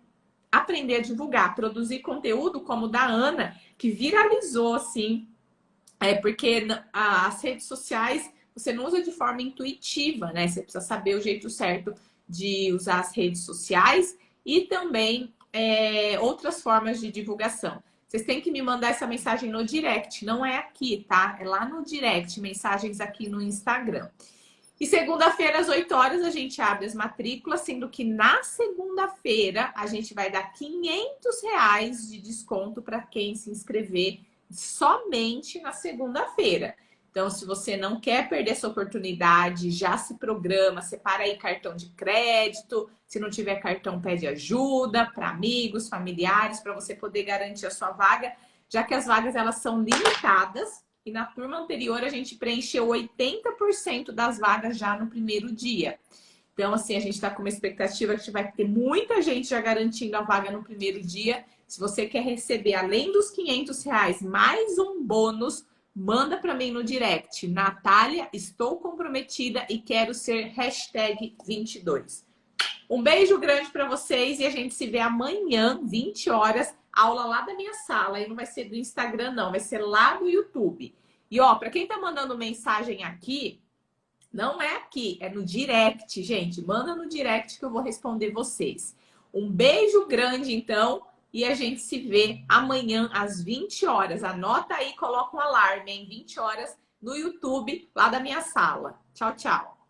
aprender a divulgar, produzir conteúdo como o da Ana, que viralizou, assim, porque as redes sociais você não usa de forma intuitiva, né? Você precisa saber o jeito certo de usar as redes sociais e também outras formas de divulgação. vocês têm que me mandar essa mensagem no direct, não é aqui, tá? É lá no direct, mensagens aqui no Instagram. E segunda-feira, às 8 horas, a gente abre as matrículas, sendo que na segunda-feira a gente vai dar R$ 500 de desconto para quem se inscrever somente na segunda-feira. Então, se você não quer perder essa oportunidade, já se programa, separa aí cartão de crédito. Se não tiver cartão, pede ajuda para amigos, familiares, para você poder garantir a sua vaga, já que as vagas elas são limitadas. E na turma anterior a gente preencheu 80% das vagas já no primeiro dia. Então, assim, a gente está com uma expectativa que a gente vai ter muita gente já garantindo a vaga no primeiro dia. Se você quer receber, além dos R$ 500, mais um bônus, manda para mim no direct. Natália, estou comprometida e quero ser #22. Um beijo grande para vocês e a gente se vê amanhã, 20 horas, aula lá da minha sala. E não vai ser do Instagram, não, vai ser lá do YouTube. E ó, para quem tá mandando mensagem aqui, não é aqui, é no direct, gente. Manda no direct que eu vou responder vocês. Um beijo grande, então, e a gente se vê amanhã às 20 horas. Anota aí, coloca um alarme, em 20 horas no YouTube, lá da minha sala. Tchau, tchau.